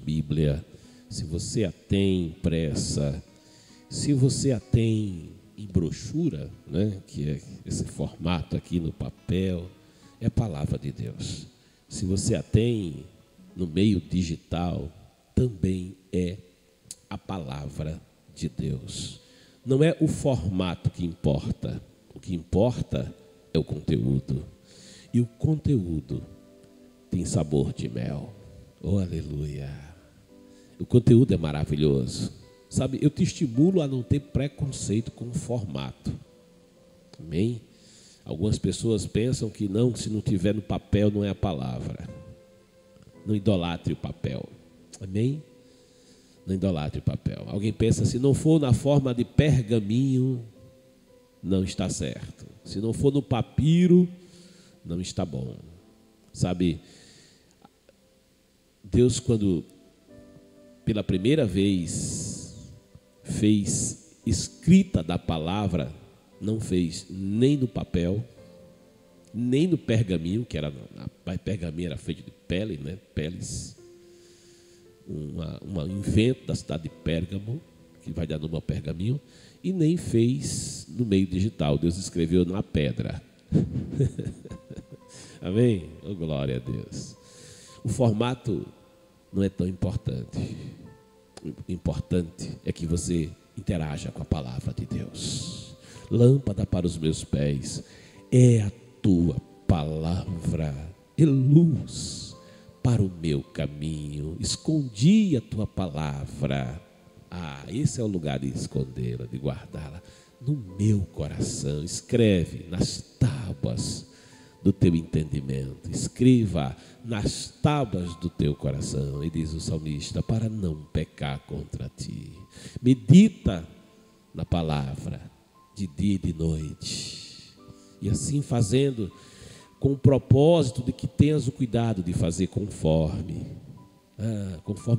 Bíblia, se você a tem impressa, se você a tem em brochura, né, que é esse formato aqui no papel, é a palavra de Deus. Se você a tem no meio digital, também é a palavra de Deus. Não é o formato que importa, o que importa é o conteúdo. E o conteúdo tem sabor de mel. Oh, aleluia! O conteúdo é maravilhoso. Sabe, eu te estimulo a não ter preconceito com o formato. Amém? Algumas pessoas pensam que não, se não tiver no papel não é a palavra. Não idolatre o papel. Amém? Não idolatre o papel. Alguém pensa, se não for na forma de pergaminho, não está certo. Se não for no papiro, não está bom. Sabe, Deus, quando pela primeira vez fez escrita da palavra, não fez nem no papel, nem no pergaminho, que era, a pergaminho era feito de pele, né? Peles. Um invento da cidade de Pérgamo, que vai dar nome ao pergaminho, e nem fez no meio digital. Deus escreveu na pedra. Amém? Oh, glória a Deus. O formato não é tão importante. O importante é que você interaja com a palavra de Deus. Lâmpada para os meus pés é a tua palavra, e luz para o meu caminho. Escondi a tua palavra. Esse é o lugar de escondê-la, de guardá-la no meu coração. Escreve nas tábuas do teu entendimento. Escreva nas tábuas do teu coração. E diz o salmista, para não pecar contra ti. Medita na palavra de dia e de noite. E assim fazendo, com o propósito de que tenhas o cuidado de fazer conforme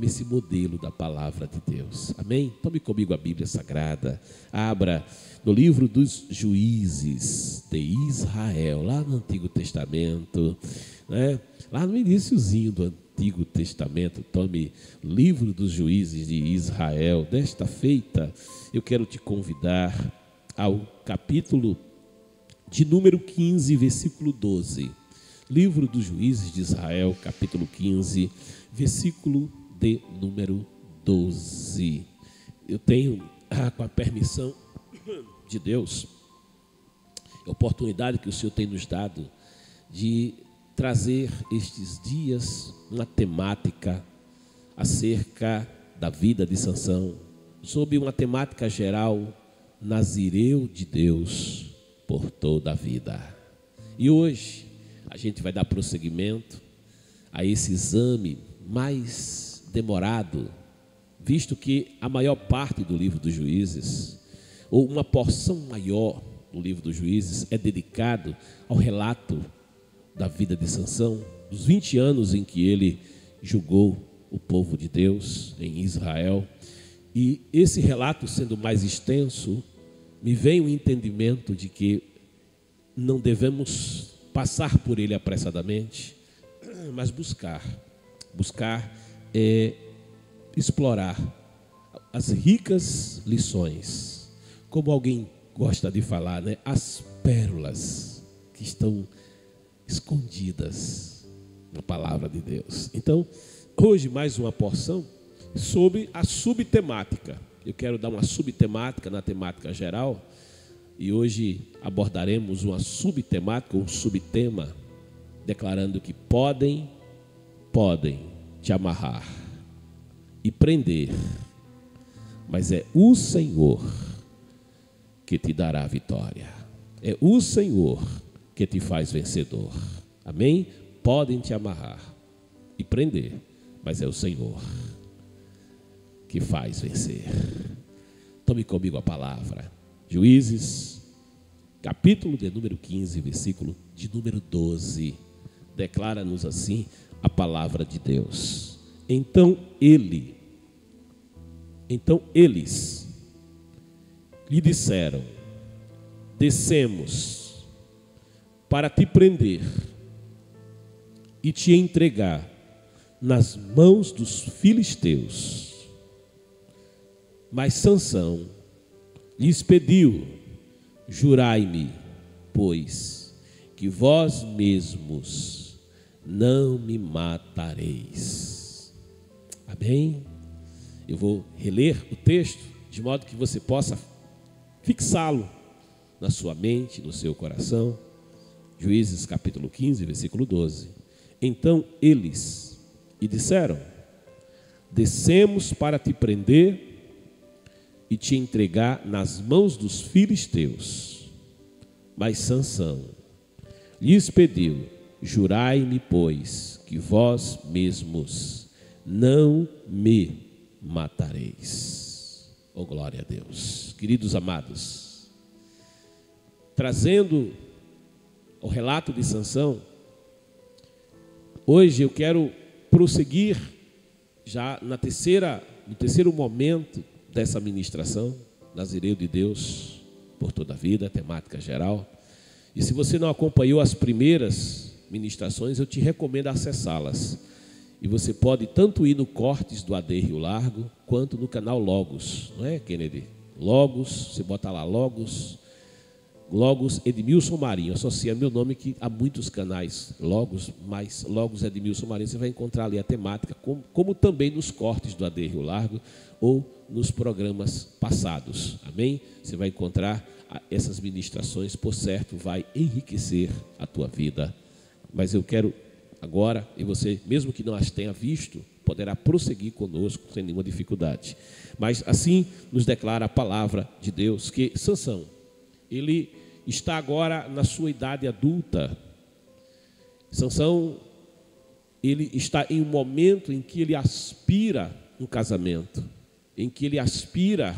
esse modelo da palavra de Deus. Amém? Tome comigo a Bíblia Sagrada. Abra no livro dos Juízes de Israel, lá no Antigo Testamento, né? Lá no iniciozinho do Antigo Testamento. Tome o livro dos Juízes de Israel. Desta feita, eu quero te convidar ao capítulo de número 15, versículo 12. Livro dos Juízes de Israel, capítulo 15, versículo de número 12. Eu tenho, com a permissão de Deus, a oportunidade que o Senhor tem nos dado de trazer estes dias uma temática acerca da vida de Sansão, sob uma temática geral, Nazireu de Deus por toda a vida. E hoje a gente vai dar prosseguimento a esse exame mais demorado, visto que a maior parte do livro dos Juízes, ou uma porção maior do livro dos Juízes, é dedicado ao relato da vida de Sansão, dos 20 anos em que ele julgou o povo de Deus em Israel. E esse relato, sendo mais extenso, me vem o entendimento de que não devemos passar por ele apressadamente, mas buscar é explorar as ricas lições, como alguém gosta de falar, né? As pérolas que estão escondidas na palavra de Deus. Então, hoje mais uma porção sobre a subtemática. Eu quero dar uma subtemática na temática geral, e hoje abordaremos uma subtemática, um subtema, declarando que podem te amarrar e prender, mas é o Senhor que te dará a vitória. É o Senhor que te faz vencedor. Amém? Podem te amarrar e prender, mas é o Senhor que faz vencer. Tome comigo a palavra. Juízes, capítulo de número 15, versículo de número 12. Declara-nos assim a palavra de Deus. Então eles lhe disseram: descemos para te prender e te entregar nas mãos dos filisteus. Mas Sansão lhes pediu: jurai-me, pois, que vós mesmos não me matareis. Amém? Eu vou reler o texto de modo que você possa fixá-lo na sua mente, no seu coração. Juízes capítulo 15, versículo 12. Então eles lhe disseram: descemos para te prender e te entregar nas mãos dos filisteus. Mas Sansão lhes pediu: jurai-me, pois, que vós mesmos não me matareis. Oh, glória a Deus. Queridos amados, trazendo o relato de Sansão, hoje eu quero prosseguir já no terceiro momento dessa ministração, Nazireu de Deus por toda a vida, temática geral. E se você não acompanhou as primeiras ministrações, eu te recomendo acessá-las. E você pode tanto ir no Cortes do AD Rio Largo, quanto no canal Logos, não é, Kennedy? Logos, você bota lá Logos Edmilson Marinho, associa meu nome que há muitos canais Logos, mas Logos Edmilson Marinho, você vai encontrar ali a temática, como também nos Cortes do AD Rio Largo ou nos programas passados, amém? Você vai encontrar essas ministrações, por certo, vai enriquecer a tua vida. Mas eu quero agora, e você, mesmo que não as tenha visto, poderá prosseguir conosco sem nenhuma dificuldade. Mas assim nos declara a palavra de Deus, que Sansão, ele está agora na sua idade adulta. Sansão, ele está em um momento em que ele aspira um casamento, em que ele aspira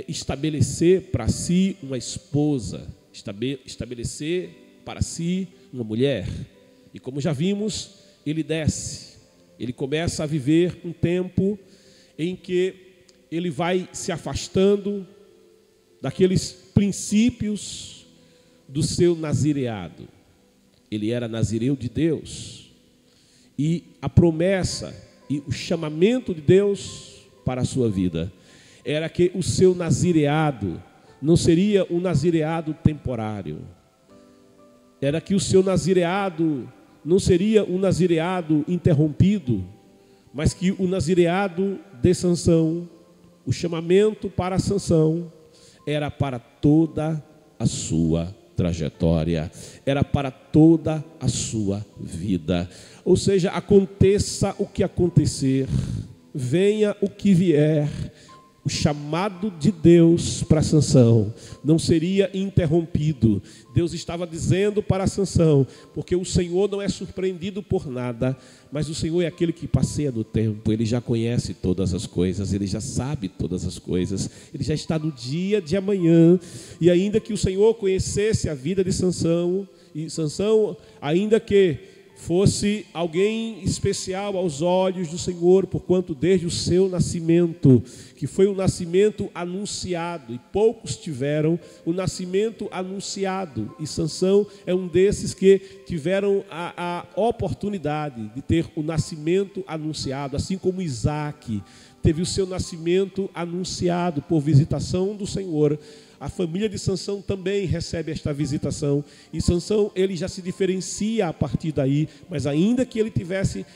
estabelecer para si uma esposa, estabelecer para si uma mulher. E como já vimos, ele desce, ele começa a viver um tempo em que ele vai se afastando daqueles princípios do seu nazireado. Ele era nazireu de Deus, e a promessa e o chamamento de Deus para a sua vida era que o seu nazireado não seria um nazireado temporário, era que o seu nazireado não seria um nazireado interrompido, mas que o nazireado de Sansão, o chamamento para Sansão, era para toda a sua trajetória, era para toda a sua vida. Ou seja, aconteça o que acontecer, venha o que vier, o chamado de Deus para Sansão não seria interrompido. Deus estava dizendo para Sansão, porque o Senhor não é surpreendido por nada, mas o Senhor é aquele que passeia no tempo, Ele já conhece todas as coisas, Ele já sabe todas as coisas, Ele já está no dia de amanhã. E ainda que o Senhor conhecesse a vida de Sansão, e Sansão, ainda que fosse alguém especial aos olhos do Senhor, porquanto desde o seu nascimento, que foi um nascimento anunciado, e poucos tiveram o nascimento anunciado, e Sansão é um desses que tiveram a oportunidade de ter o nascimento anunciado, assim como Isaac teve o seu nascimento anunciado por visitação do Senhor. A família de Sansão também recebe esta visitação, e Sansão, ele já se diferencia a partir daí, mas ainda que ele tivesse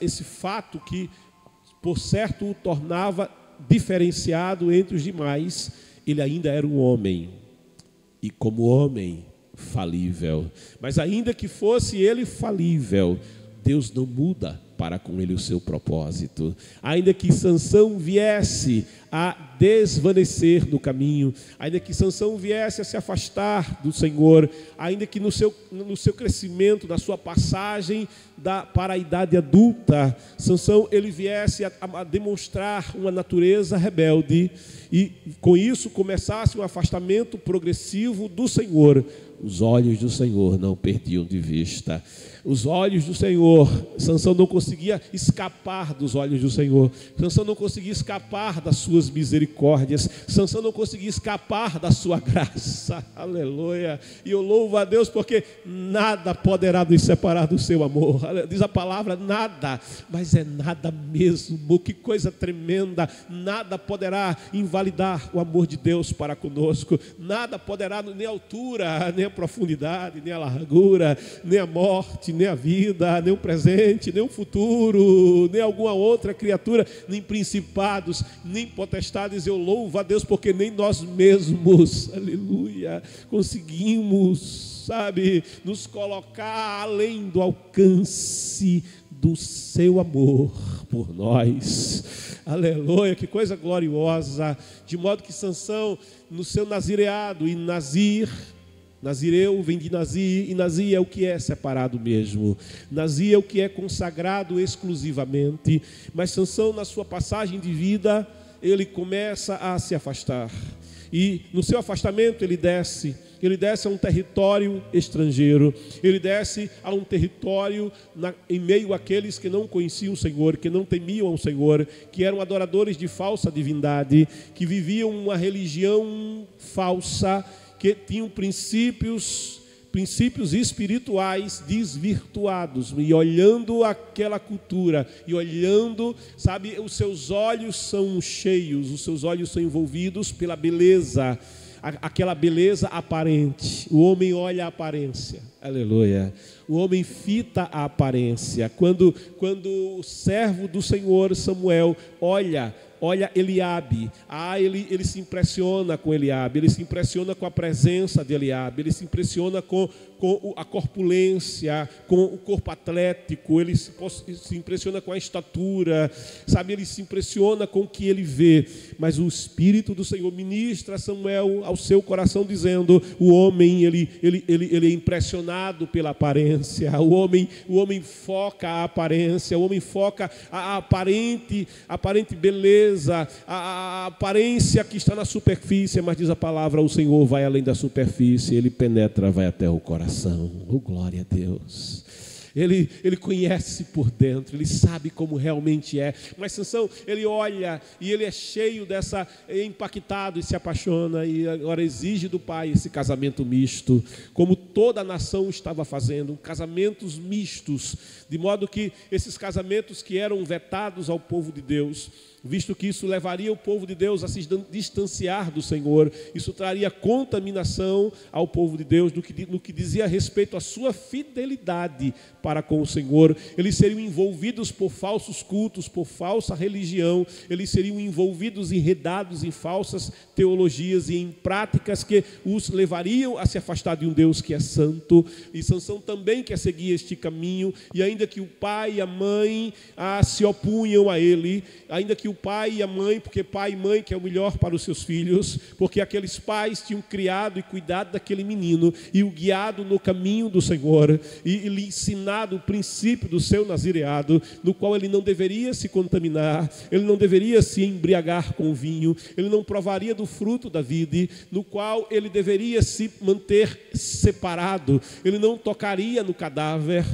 esse fato que, por certo, o tornava diferenciado entre os demais, ele ainda era um homem, e como homem falível. Mas ainda que fosse ele falível, Deus não muda para com ele o seu propósito. Ainda que Sansão viesse a desvanecer no caminho, ainda que Sansão viesse a se afastar do Senhor, ainda que no seu crescimento, na sua passagem para a idade adulta, Sansão ele viesse a demonstrar uma natureza rebelde, e com isso começasse um afastamento progressivo do Senhor, os olhos do Senhor não perdiam de vista. Os olhos do Senhor, Sansão não conseguia escapar dos olhos do Senhor. Sansão não conseguia escapar das suas misericórdias. Sansão não conseguia escapar da sua graça. Aleluia. E eu louvo a Deus porque nada poderá nos separar do seu amor. Diz a palavra nada, mas é nada mesmo. Que coisa tremenda. Nada poderá invalidar o amor de Deus para conosco. Nada poderá, nem a altura, nem a profundidade, nem a largura, nem a morte, nem a vida, nem o presente, nem o futuro, nem alguma outra criatura, nem principados, nem potestades. Eu louvo a Deus porque nem nós mesmos, aleluia, conseguimos, nos colocar além do alcance do seu amor por nós. Aleluia, que coisa gloriosa. De modo que Sansão, no seu nazireado, e Nazireu vem de Nazir, e Nazir é o que é separado mesmo. Nazir é o que é consagrado exclusivamente. Mas Sansão, na sua passagem de vida, ele começa a se afastar. E no seu afastamento ele desce a um território estrangeiro. Ele desce a um território em meio àqueles que não conheciam o Senhor, que não temiam o Senhor, que eram adoradores de falsa divindade, que viviam uma religião falsa, que tinham princípios espirituais desvirtuados. E olhando aquela cultura, e olhando, os seus olhos são cheios, os seus olhos são envolvidos pela beleza, aquela beleza aparente. O homem olha a aparência, aleluia. O homem fita a aparência. Quando o servo do Senhor, Samuel, olha Eliabe, ele se impressiona com Eliabe, ele se impressiona com a presença de Eliabe, ele se impressiona com a corpulência, com o corpo atlético, ele se impressiona com a estatura, ele se impressiona com o que ele vê. Mas o Espírito do Senhor ministra a Samuel ao seu coração, dizendo: o homem ele é impressionado pela aparência, o homem foca a aparência, o homem foca a aparente beleza, a aparência que está na superfície. Mas diz a palavra, o Senhor vai além da superfície, ele penetra, vai até o coração. Oh, glória a Deus. Ele conhece por dentro, ele sabe como realmente é. Mas Sansão, ele olha e ele é cheio é impactado e se apaixona, e agora exige do pai esse casamento misto, como toda a nação estava fazendo, casamentos mistos, de modo que esses casamentos que eram vetados ao povo de Deus, visto que isso levaria o povo de Deus a se distanciar do Senhor, isso traria contaminação ao povo de Deus no que dizia respeito à sua fidelidade para com o Senhor. Eles seriam envolvidos por falsos cultos, por falsa religião, eles seriam envolvidos, enredados em falsas teologias e em práticas que os levariam a se afastar de um Deus que é santo. E Sansão também quer seguir este caminho, e ainda que o pai e a mãe se opunham a ele, ainda que o pai e a mãe, porque pai e mãe que é o melhor para os seus filhos, porque aqueles pais tinham criado e cuidado daquele menino e o guiado no caminho do Senhor e lhe ensinado o princípio do seu nazireado, no qual ele não deveria se contaminar, ele não deveria se embriagar com vinho, ele não provaria do fruto da vide, no qual ele deveria se manter separado, ele não tocaria no cadáver,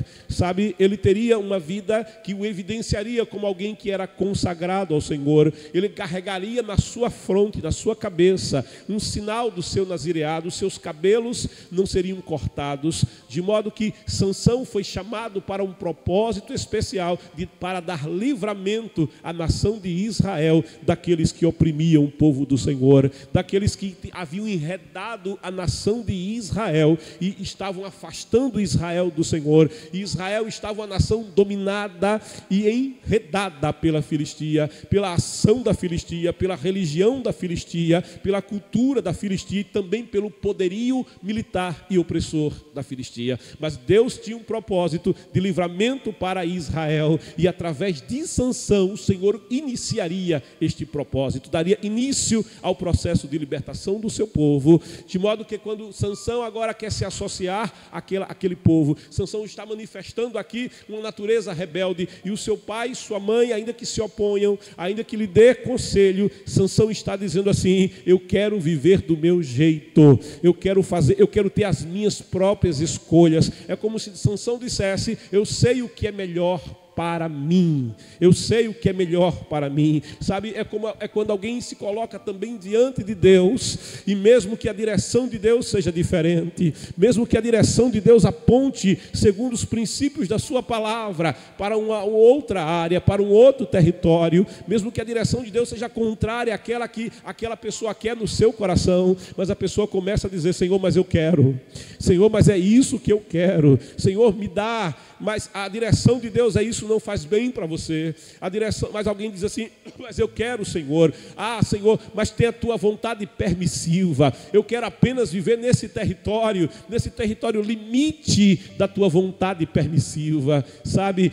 ele teria uma vida que o evidenciaria como alguém que era consagrado ao Senhor. Ele carregaria na sua fronte, na sua cabeça, um sinal do seu nazireado, os seus cabelos não seriam cortados, de modo que Sansão foi chamado para um propósito especial, para dar livramento à nação de Israel, daqueles que oprimiam o povo do Senhor, daqueles que haviam enredado a nação de Israel e estavam afastando Israel do Senhor. E Israel estava uma nação dominada e enredada pela Filistia, pela ação da Filistia, pela religião da Filistia, pela cultura da Filistia e também pelo poderio militar e opressor da Filistia. Mas Deus tinha um propósito de livramento para Israel, e através de Sansão o Senhor iniciaria este propósito, daria início ao processo de libertação do seu povo, de modo que quando Sansão agora quer se associar àquele povo, Sansão está manifestando aqui uma natureza rebelde, e o seu pai e sua mãe, ainda que se oponham, ainda que lhe dê conselho, Sansão está dizendo assim: eu quero viver do meu jeito, eu quero ter as minhas próprias escolhas. É como se Sansão dissesse: dissesse: eu sei o que é melhor para mim, eu sei o que é melhor para mim, sabe? É quando alguém se coloca também diante de Deus, e mesmo que a direção de Deus seja diferente, mesmo que a direção de Deus aponte segundo os princípios da sua palavra para uma outra área, para um outro território, mesmo que a direção de Deus seja contrária àquela que aquela pessoa quer no seu coração, mas a pessoa começa a dizer: Senhor, mas eu quero, Senhor, mas é isso que eu quero, Senhor, me dá. Mas a direção de Deus é isso, não faz bem para você. A direção, mas alguém diz assim: mas eu quero, Senhor. Ah, Senhor, mas tem a tua vontade permissiva. Eu quero apenas viver nesse território limite da tua vontade permissiva. Sabe,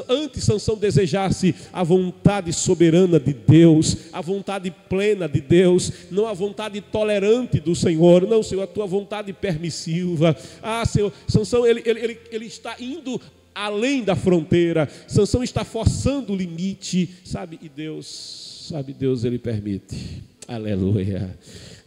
antes Sansão desejasse a vontade soberana de Deus, a vontade plena de Deus, não a vontade tolerante do Senhor. Não, Senhor, a tua vontade permissiva. Ah, Senhor, Sansão, ele está indo além da fronteira. Sansão está forçando o limite, sabe? E Deus, ele permite. Aleluia.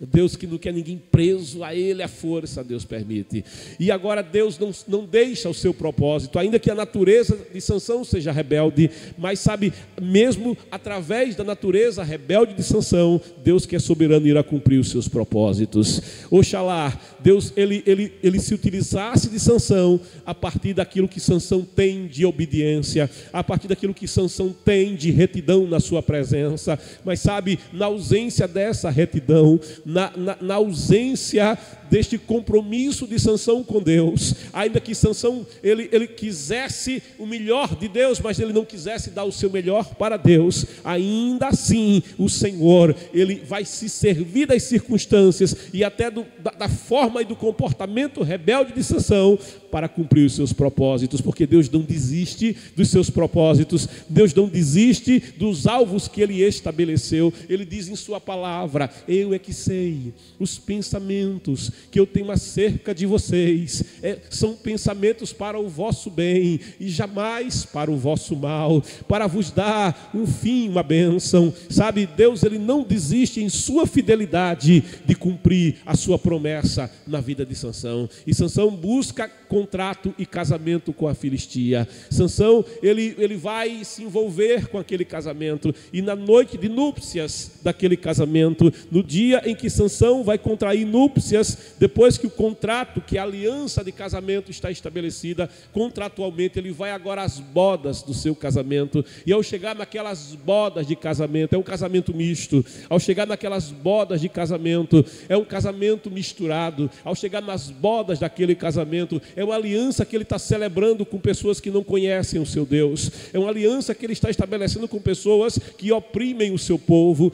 Deus que não quer ninguém preso a ele, a força, Deus permite. E agora Deus não deixa o seu propósito, ainda que a natureza de Sansão seja rebelde, mas sabe, mesmo através da natureza rebelde de Sansão, Deus que é soberano irá cumprir os seus propósitos. Oxalá Deus ele se utilizasse de Sansão a partir daquilo que Sansão tem de obediência, a partir daquilo que Sansão tem de retidão na sua presença. Mas sabe, na ausência dessa retidão, na ausência deste compromisso de Sansão com Deus, ainda que Sansão ele quisesse o melhor de Deus, mas ele não quisesse dar o seu melhor para Deus, ainda assim o Senhor ele vai se servir das circunstâncias e até da forma e do comportamento rebelde de Sansão para cumprir os seus propósitos, porque Deus não desiste dos seus propósitos, Deus não desiste dos alvos que Ele estabeleceu. Ele diz em sua palavra: eu é que sei os pensamentos que eu tenho acerca de vocês, são pensamentos para o vosso bem e jamais para o vosso mal, para vos dar um fim, uma bênção. Sabe, Deus ele não desiste em sua fidelidade de cumprir a sua promessa na vida de Sansão. E Sansão busca contrato e casamento com a Filistia. Sansão ele vai se envolver com aquele casamento, e na noite de núpcias daquele casamento, no dia em que Sansão vai contrair núpcias, depois que o contrato, que a aliança de casamento está estabelecida, contratualmente ele vai agora às bodas do seu casamento. E ao chegar naquelas bodas de casamento, é um casamento misto. Ao chegar naquelas bodas de casamento, é um casamento misturado. Ao chegar nas bodas daquele casamento, é uma aliança que ele está celebrando com pessoas que não conhecem o seu Deus. É uma aliança que ele está estabelecendo com pessoas que oprimem o seu povo.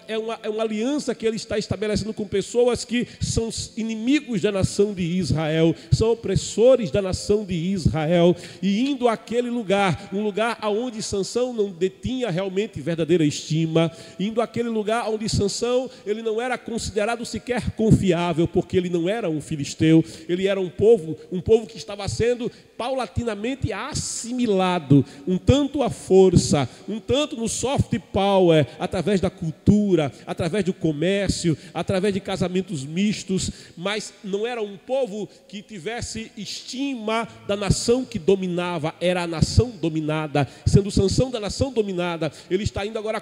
É uma aliança que ele está estabelecendo com pessoas que são inimigos da nação de Israel, são opressores da nação de Israel. E indo àquele lugar, um lugar onde Sansão não detinha realmente verdadeira estima, indo àquele lugar onde Sansão ele não era considerado sequer confiável, porque ele não era um filisteu, ele era um povo que estava sendo paulatinamente assimilado, um tanto à força, um tanto no soft power, através da cultura, através do comércio, através de casamentos mistos, mas não era um povo que tivesse estima da nação que dominava, era a nação dominada. Sendo Sansão da nação dominada, ele está indo agora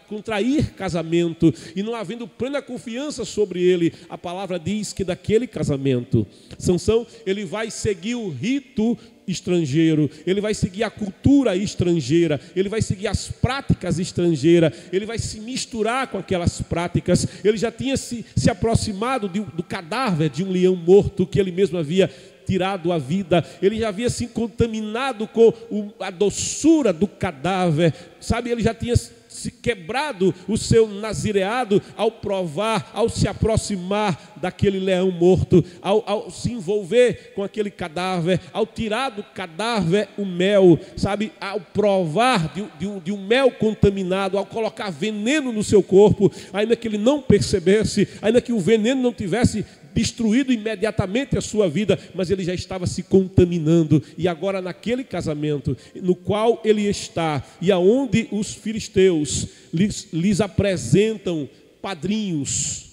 contrair casamento, e não havendo plena confiança sobre ele, a palavra diz que daquele casamento, Sansão ele vai seguir o rito estrangeiro, ele vai seguir a cultura estrangeira, ele vai seguir as práticas estrangeiras, ele vai se misturar com aquelas práticas. Ele já tinha se aproximado do cadáver de um leão morto que ele mesmo havia tirado a vida, ele já havia se contaminado com a doçura do cadáver, sabe, ele já tinha se quebrado o seu nazireado ao provar, ao se aproximar daquele leão morto, ao se envolver com aquele cadáver, ao tirar do cadáver o mel, sabe, ao provar de um mel contaminado, ao colocar veneno no seu corpo, ainda que ele não percebesse, ainda que o veneno não tivesse destruído imediatamente a sua vida, mas ele já estava se contaminando. E agora naquele casamento no qual ele está, e aonde os filisteus lhes apresentam padrinhos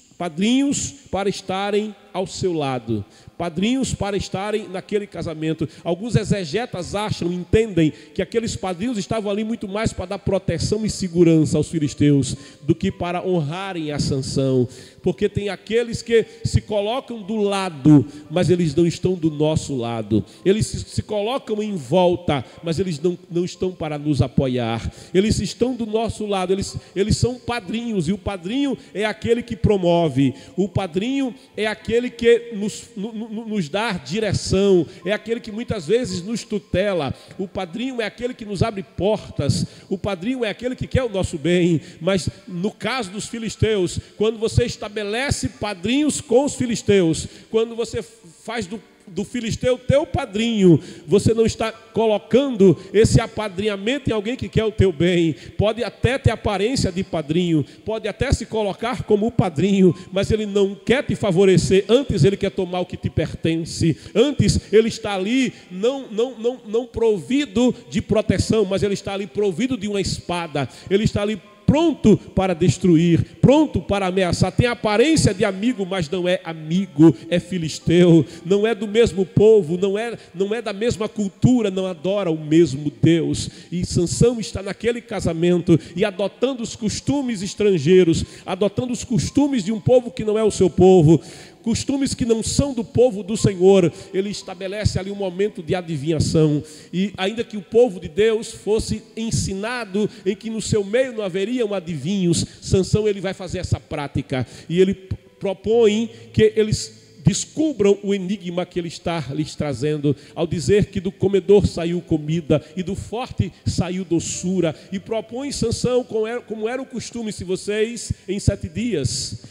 para estarem ao seu lado, padrinhos para estarem naquele casamento. Alguns exegetas entendem que aqueles padrinhos estavam ali muito mais para dar proteção e segurança aos filisteus do que para honrarem a Sansão, porque tem aqueles que se colocam do lado, mas eles não estão do nosso lado. Eles se colocam em volta, mas eles não estão para nos apoiar. Eles estão do nosso lado, eles são padrinhos, e o padrinho é aquele que promove, o padrinho é aquele que nos dá direção, é aquele que muitas vezes nos tutela, o padrinho é aquele que nos abre portas, o padrinho é aquele que quer o nosso bem. Mas no caso dos filisteus, quando você estabelece padrinhos com os filisteus, quando você faz do filisteu teu padrinho, você não está colocando esse apadrinhamento em alguém que quer o teu bem. Pode até ter aparência de padrinho, pode até se colocar como padrinho, mas ele não quer te favorecer. Antes ele quer tomar o que te pertence. Antes ele está ali não provido de proteção, mas ele está ali provido de uma espada. Ele está ali pronto para destruir, pronto para ameaçar. Tem aparência de amigo, mas não é amigo, é filisteu, não é do mesmo povo, não é da mesma cultura, não adora o mesmo Deus. E Sansão está naquele casamento e adotando os costumes estrangeiros, adotando os costumes de um povo que não é o seu povo, costumes que não são do povo do Senhor. Ele estabelece ali um momento de adivinhação. E ainda que o povo de Deus fosse ensinado em que no seu meio não haveriam adivinhos, Sansão ele vai fazer essa prática. E ele propõe que eles descubram o enigma que ele está lhes trazendo, ao dizer que do comedor saiu comida e do forte saiu doçura. E propõe Sansão, como era o costume, se vocês em 7 dias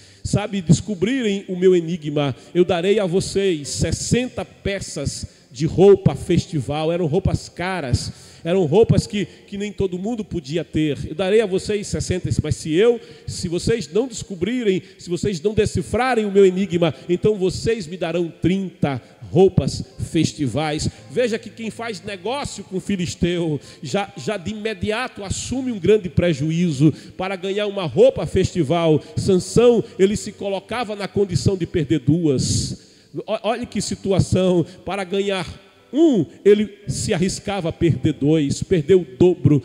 descobrirem o meu enigma, eu darei a vocês 60 peças de roupa festival. Eram roupas caras, eram roupas que nem todo mundo podia ter. Eu darei a vocês 60, mas se vocês não descobrirem, se vocês não decifrarem o meu enigma, então vocês me darão 30 roupas festivais. Veja que quem faz negócio com o filisteu já de imediato assume um grande prejuízo para ganhar uma roupa festival. Sansão, ele se colocava na condição de perder 2. Olha que situação. Para ganhar 1, ele se arriscava a perder 2, perdeu o dobro.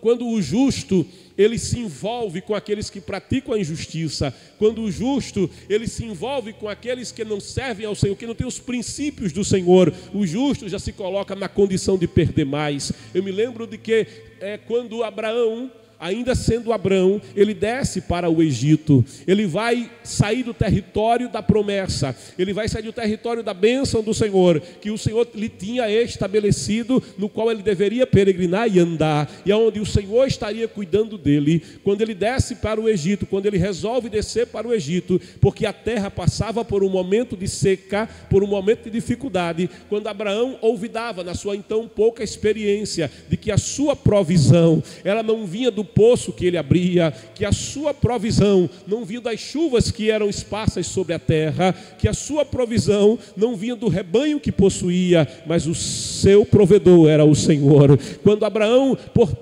Quando o justo ele se envolve com aqueles que praticam a injustiça, quando o justo ele se envolve com aqueles que não servem ao Senhor, que não têm os princípios do Senhor, o justo já se coloca na condição de perder mais. Eu me lembro de que quando Abraão, ainda sendo Abrão, ele desce para o Egito. Ele vai sair do território da promessa, ele vai sair do território da bênção do Senhor, que o Senhor lhe tinha estabelecido, no qual ele deveria peregrinar e andar, e aonde o Senhor estaria cuidando dele. Quando ele desce para o Egito, quando ele resolve descer para o Egito, porque a terra passava por um momento de seca, por um momento de dificuldade, quando Abraão olvidava, na sua então pouca experiência, de que a sua provisão, ela não vinha do poço que ele abria, que a sua provisão não vinha das chuvas que eram esparsas sobre a terra, que a sua provisão não vinha do rebanho que possuía, mas o seu provedor era o Senhor. Quando Abraão,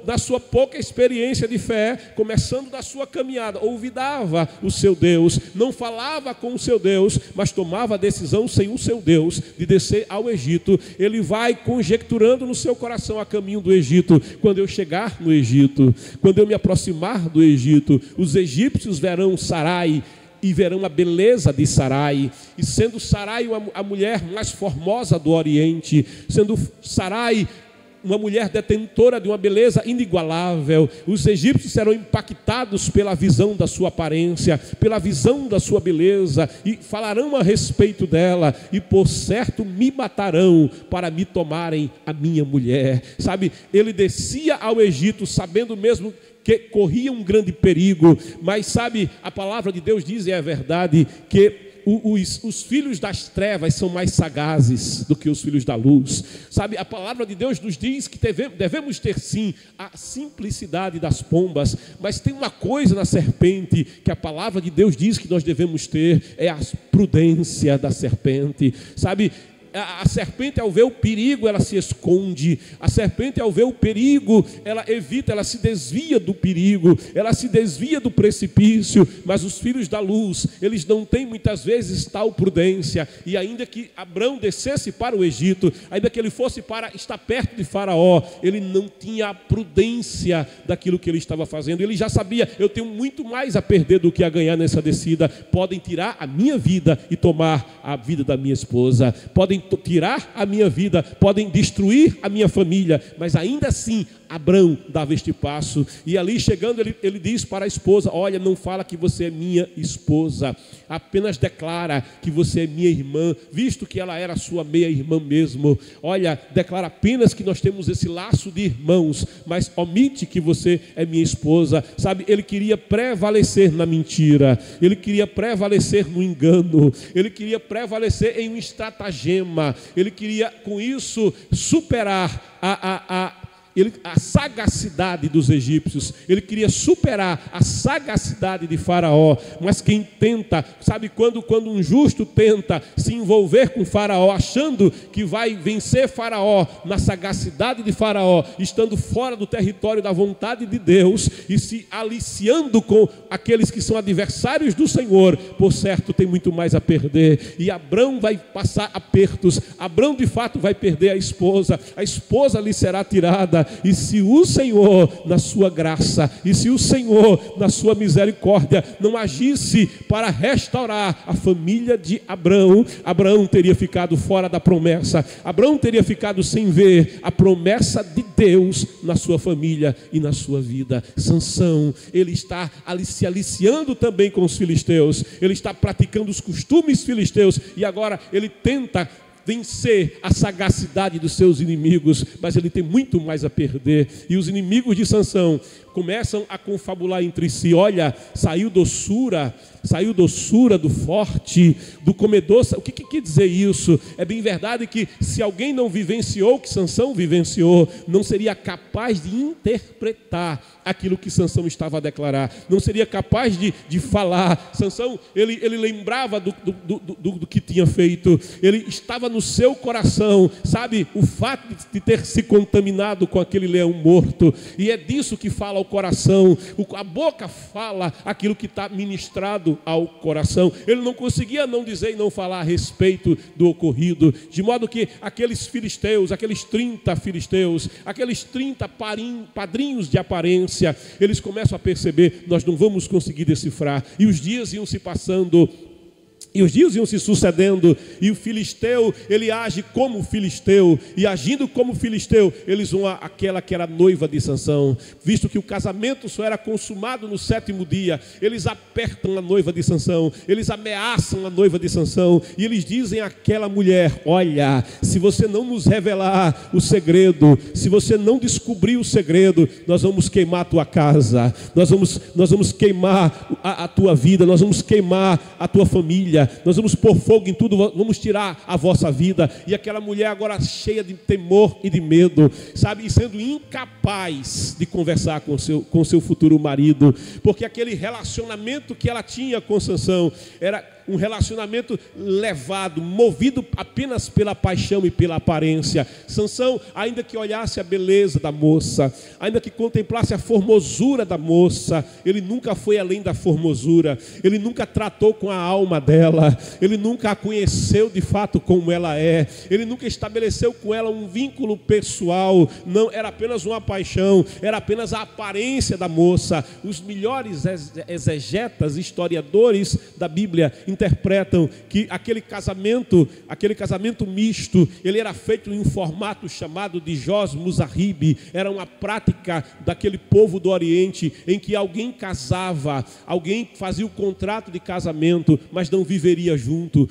na sua pouca experiência de fé, começando da sua caminhada, olvidava o seu Deus, não falava com o seu Deus, mas tomava a decisão sem o seu Deus de descer ao Egito, ele vai conjecturando no seu coração a caminho do Egito. Quando eu chegar no Egito, quando eu me aproximar do Egito, os egípcios verão Sarai e verão a beleza de Sarai, e sendo Sarai a mulher mais formosa do Oriente, sendo Sarai uma mulher detentora de uma beleza inigualável, os egípcios serão impactados pela visão da sua aparência, pela visão da sua beleza, e falarão a respeito dela, e por certo me matarão para me tomarem a minha mulher. Ele descia ao Egito sabendo mesmo que corria um grande perigo, mas a palavra de Deus diz, e é verdade, que os filhos das trevas são mais sagazes do que os filhos da luz. A palavra de Deus nos diz que devemos ter sim a simplicidade das pombas, mas tem uma coisa na serpente que a palavra de Deus diz que nós devemos ter, é a prudência da serpente. A serpente, ao ver o perigo, ela se esconde. A serpente, ao ver o perigo, ela evita, ela se desvia do perigo, ela se desvia do precipício. Mas os filhos da luz, eles não têm muitas vezes tal prudência. E ainda que Abrão descesse para o Egito, ainda que ele fosse para estar perto de Faraó, ele não tinha a prudência daquilo que ele estava fazendo. Ele já sabia: eu tenho muito mais a perder do que a ganhar nessa descida. Podem tirar a minha vida e tomar a vida da minha esposa. Podem tirar a minha vida, podem destruir a minha família, mas ainda assim Abrão dava este passo. E ali chegando, ele diz para a esposa: olha, não fala que você é minha esposa, apenas declara que você é minha irmã, visto que ela era sua meia-irmã mesmo. Olha, declara apenas que nós temos esse laço de irmãos, mas omite que você é minha esposa. Sabe, ele queria prevalecer na mentira, ele queria prevalecer no engano, ele queria prevalecer em um estratagema, ele queria com isso superar a sagacidade dos egípcios, ele queria superar a sagacidade de Faraó. Mas quem tenta, sabe, quando um justo tenta se envolver com Faraó, achando que vai vencer Faraó na sagacidade de Faraó, estando fora do território da vontade de Deus e se aliciando com aqueles que são adversários do Senhor, por certo tem muito mais a perder. E Abrão vai passar apertos, Abrão de fato vai perder a esposa lhe será tirada. E se o Senhor, na sua graça, e se o Senhor, na sua misericórdia, não agisse para restaurar a família de Abrão, Abraão teria ficado fora da promessa. Abraão teria ficado sem ver a promessa de Deus na sua família e na sua vida. Sansão, ele está se aliciando também com os filisteus, ele está praticando os costumes filisteus, e agora ele tenta vencer a sagacidade dos seus inimigos, mas ele tem muito mais a perder. E os inimigos de Sansão começam a confabular entre si: olha, saiu doçura do forte, do comedor. O que quer dizer isso? É bem verdade que se alguém não vivenciou o que Sansão vivenciou, não seria capaz de interpretar aquilo que Sansão estava a declarar, não seria capaz de falar. Sansão, ele lembrava do que tinha feito, ele estava no seu coração, sabe, o fato de ter se contaminado com aquele leão morto, e é disso que fala o coração. A boca fala aquilo que está ministrado ao coração. Ele não conseguia não dizer e não falar a respeito do ocorrido, de modo que aqueles filisteus, aqueles 30 filisteus, aqueles 30 padrinhos de aparência, eles começam a perceber: nós não vamos conseguir decifrar. E os dias iam se passando, e os dias iam se sucedendo, e o filisteu, ele age como filisteu, e agindo como filisteu, eles vão àquela que era noiva de Sansão. Visto que o casamento só era consumado no 7º dia, eles apertam a noiva de Sansão, eles ameaçam a noiva de Sansão, e eles dizem àquela mulher: olha, se você não nos revelar o segredo, se você não descobrir o segredo, nós vamos queimar a tua casa, nós vamos queimar a tua vida, nós vamos queimar a tua família, nós vamos pôr fogo em tudo, vamos tirar a vossa vida. E aquela mulher agora cheia de temor e de medo, sabe, e sendo incapaz de conversar com seu futuro marido, porque aquele relacionamento que ela tinha com Sansão era um relacionamento levado, movido apenas pela paixão e pela aparência. Sansão, ainda que olhasse a beleza da moça, ainda que contemplasse a formosura da moça, ele nunca foi além da formosura, ele nunca tratou com a alma dela, ele nunca a conheceu de fato como ela é, ele nunca estabeleceu com ela um vínculo pessoal. Não, era apenas uma paixão, era apenas a aparência da moça. Os melhores exegetas, historiadores da Bíblia interpretam que aquele casamento misto, ele era feito em um formato chamado de Jos Muzarib. Era uma prática daquele povo do Oriente, em que alguém casava, alguém fazia o contrato de casamento, mas não viveria junto.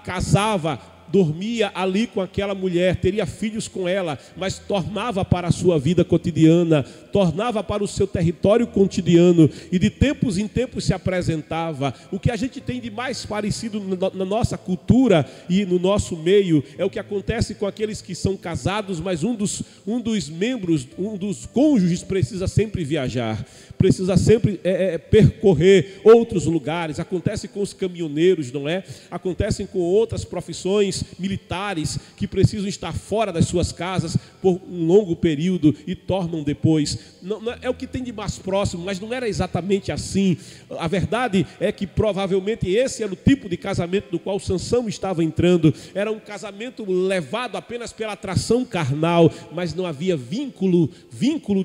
Casava, dormia ali com aquela mulher, teria filhos com ela, mas tornava para a sua vida cotidiana, tornava para o seu território cotidiano, e de tempos em tempos se apresentava. O que a gente tem de mais parecido na nossa cultura e no nosso meio é o que acontece com aqueles que são casados, mas um dos membros, um dos cônjuges precisa sempre viajar, precisa sempre percorrer outros lugares. Acontece com os caminhoneiros, não é? Acontecem com outras profissões militares que precisam estar fora das suas casas por um longo período e tornam depois. Não é o que tem de mais próximo, mas não era exatamente assim. A verdade é que provavelmente esse era o tipo de casamento no qual Sansão estava entrando. Era um casamento levado apenas pela atração carnal, mas não havia vínculo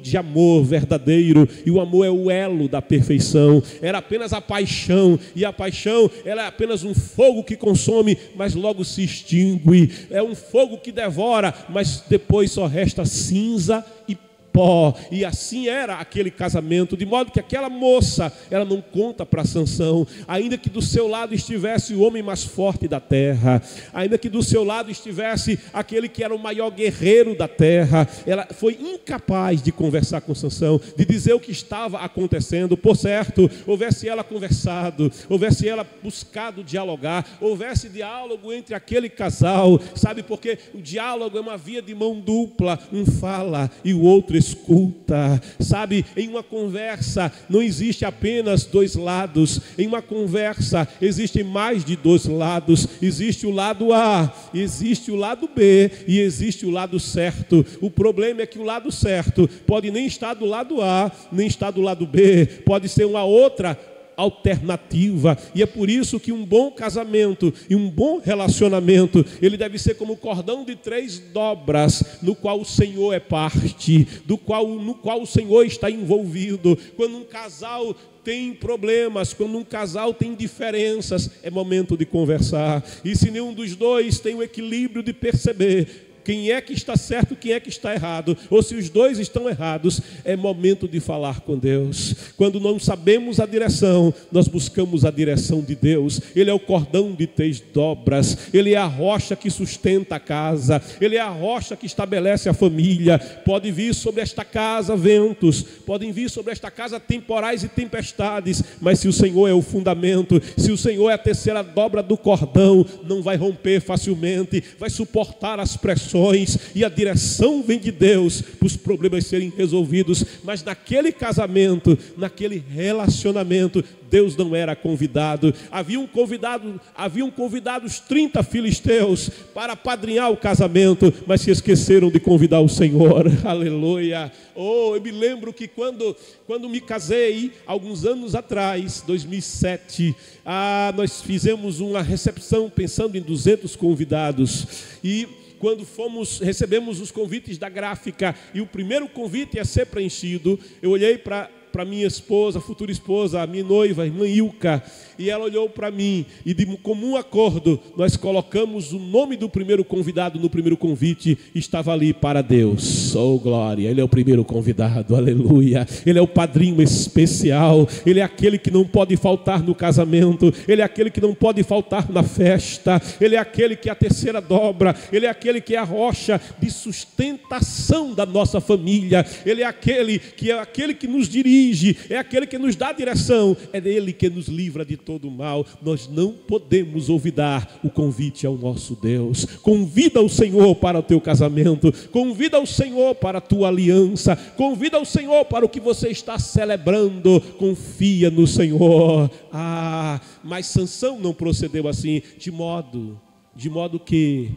de amor verdadeiro, e o amor é o elo da perfeição. Era apenas a paixão, e a paixão ela é apenas um fogo que consome, mas logo se extingue. É um fogo que devora, mas depois só resta cinza e pó. E assim era aquele casamento, de modo que aquela moça, ela não conta para Sansão, ainda que do seu lado estivesse o homem mais forte da terra, ainda que do seu lado estivesse aquele que era o maior guerreiro da terra, ela foi incapaz de conversar com Sansão, de dizer o que estava acontecendo. Por certo, houvesse ela conversado, houvesse ela buscado dialogar, houvesse diálogo entre aquele casal, sabe, porque o diálogo é uma via de mão dupla, um fala e o outro escuta, sabe? Em uma conversa não existe apenas dois lados, em uma conversa existem mais de dois lados, existe o lado A, existe o lado B e existe o lado certo. O problema é que o lado certo pode nem estar do lado A, nem estar do lado B, pode ser uma outra alternativa, e é por isso que um bom casamento e um bom relacionamento, ele deve ser como um cordão de 3 dobras, no qual o Senhor é parte, no qual o Senhor está envolvido. Quando um casal tem problemas, quando um casal tem diferenças, é momento de conversar, e se nenhum dos dois tem o equilíbrio de perceber quem é que está certo, quem é que está errado, ou se os dois estão errados, é momento de falar com Deus. Quando não sabemos a direção, nós buscamos a direção de Deus. Ele é o cordão de 3 dobras, Ele é a rocha que sustenta a casa, Ele é a rocha que estabelece a família. Pode vir sobre esta casa ventos, podem vir sobre esta casa temporais e tempestades, mas se o Senhor é o fundamento, se o Senhor é a terceira dobra do cordão, não vai romper facilmente, vai suportar as pressões, e a direção vem de Deus para os problemas serem resolvidos. Mas naquele casamento, naquele relacionamento, Deus não era convidado. Haviam convidado os 30 filisteus para apadrinhar o casamento, mas se esqueceram de convidar o Senhor. Aleluia. Eu me lembro que quando me casei, alguns anos atrás, 2007, nós fizemos uma recepção pensando em 200 convidados, e quando recebemos os convites da gráfica, e o primeiro convite ia ser preenchido, eu olhei para minha esposa, futura esposa, a minha noiva, a irmã Ilka, e ela olhou para mim, e de comum acordo, nós colocamos o nome do primeiro convidado no primeiro convite, estava ali para Deus. Oh glória, Ele é o primeiro convidado, aleluia. Ele é o padrinho especial, Ele é aquele que não pode faltar no casamento, Ele é aquele que não pode faltar na festa, Ele é aquele que é a terceira dobra, Ele é aquele que é a rocha de sustentação da nossa família, Ele é aquele que nos dirige, é aquele que nos dá a direção, é Ele que nos livra de todo mal. Nós não podemos olvidar o convite ao nosso Deus. Convida o Senhor para o teu casamento, convida o Senhor para a tua aliança, convida o Senhor para o que você está celebrando, confia no Senhor. Mas Sansão não procedeu assim, de modo que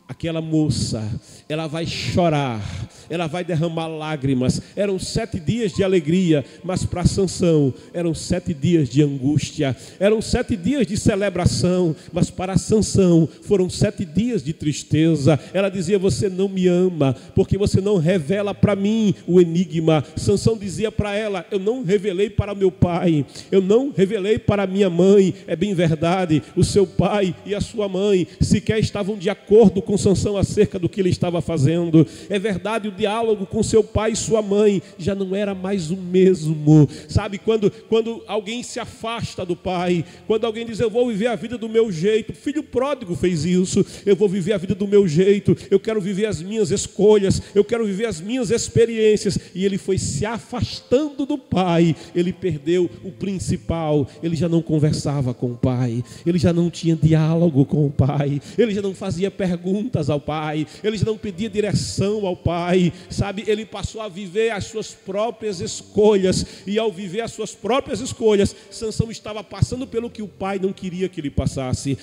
aquela moça, ela vai chorar, ela vai derramar lágrimas. Eram 7 dias de alegria, mas para Sansão eram 7 dias de angústia. Eram 7 dias de celebração, mas para Sansão foram 7 dias de tristeza. Ela dizia: você não me ama, porque você não revela para mim o enigma. Sansão dizia para ela: eu não revelei para meu pai, eu não revelei para minha mãe. É bem verdade, o seu pai e a sua mãe sequer estavam de acordo com Sansão acerca do que ele estava fazendo. É verdade, o diálogo com seu pai e sua mãe já não era mais o mesmo. Sabe, quando alguém se afasta do pai, quando alguém diz: eu vou viver a vida do meu jeito. O filho pródigo fez isso. Eu vou viver a vida do meu jeito, eu quero viver as minhas escolhas, eu quero viver as minhas experiências. E ele foi se afastando do pai. Ele perdeu o principal. Ele já não conversava com o pai, ele já não tinha diálogo com o pai, ele já não fazia perguntas, perguntas ao pai, ele já não pedia direção ao pai, sabe? Ele passou a viver as suas próprias escolhas, e ao viver as suas próprias escolhas, Sansão estava passando pelo que o pai não queria que ele passasse.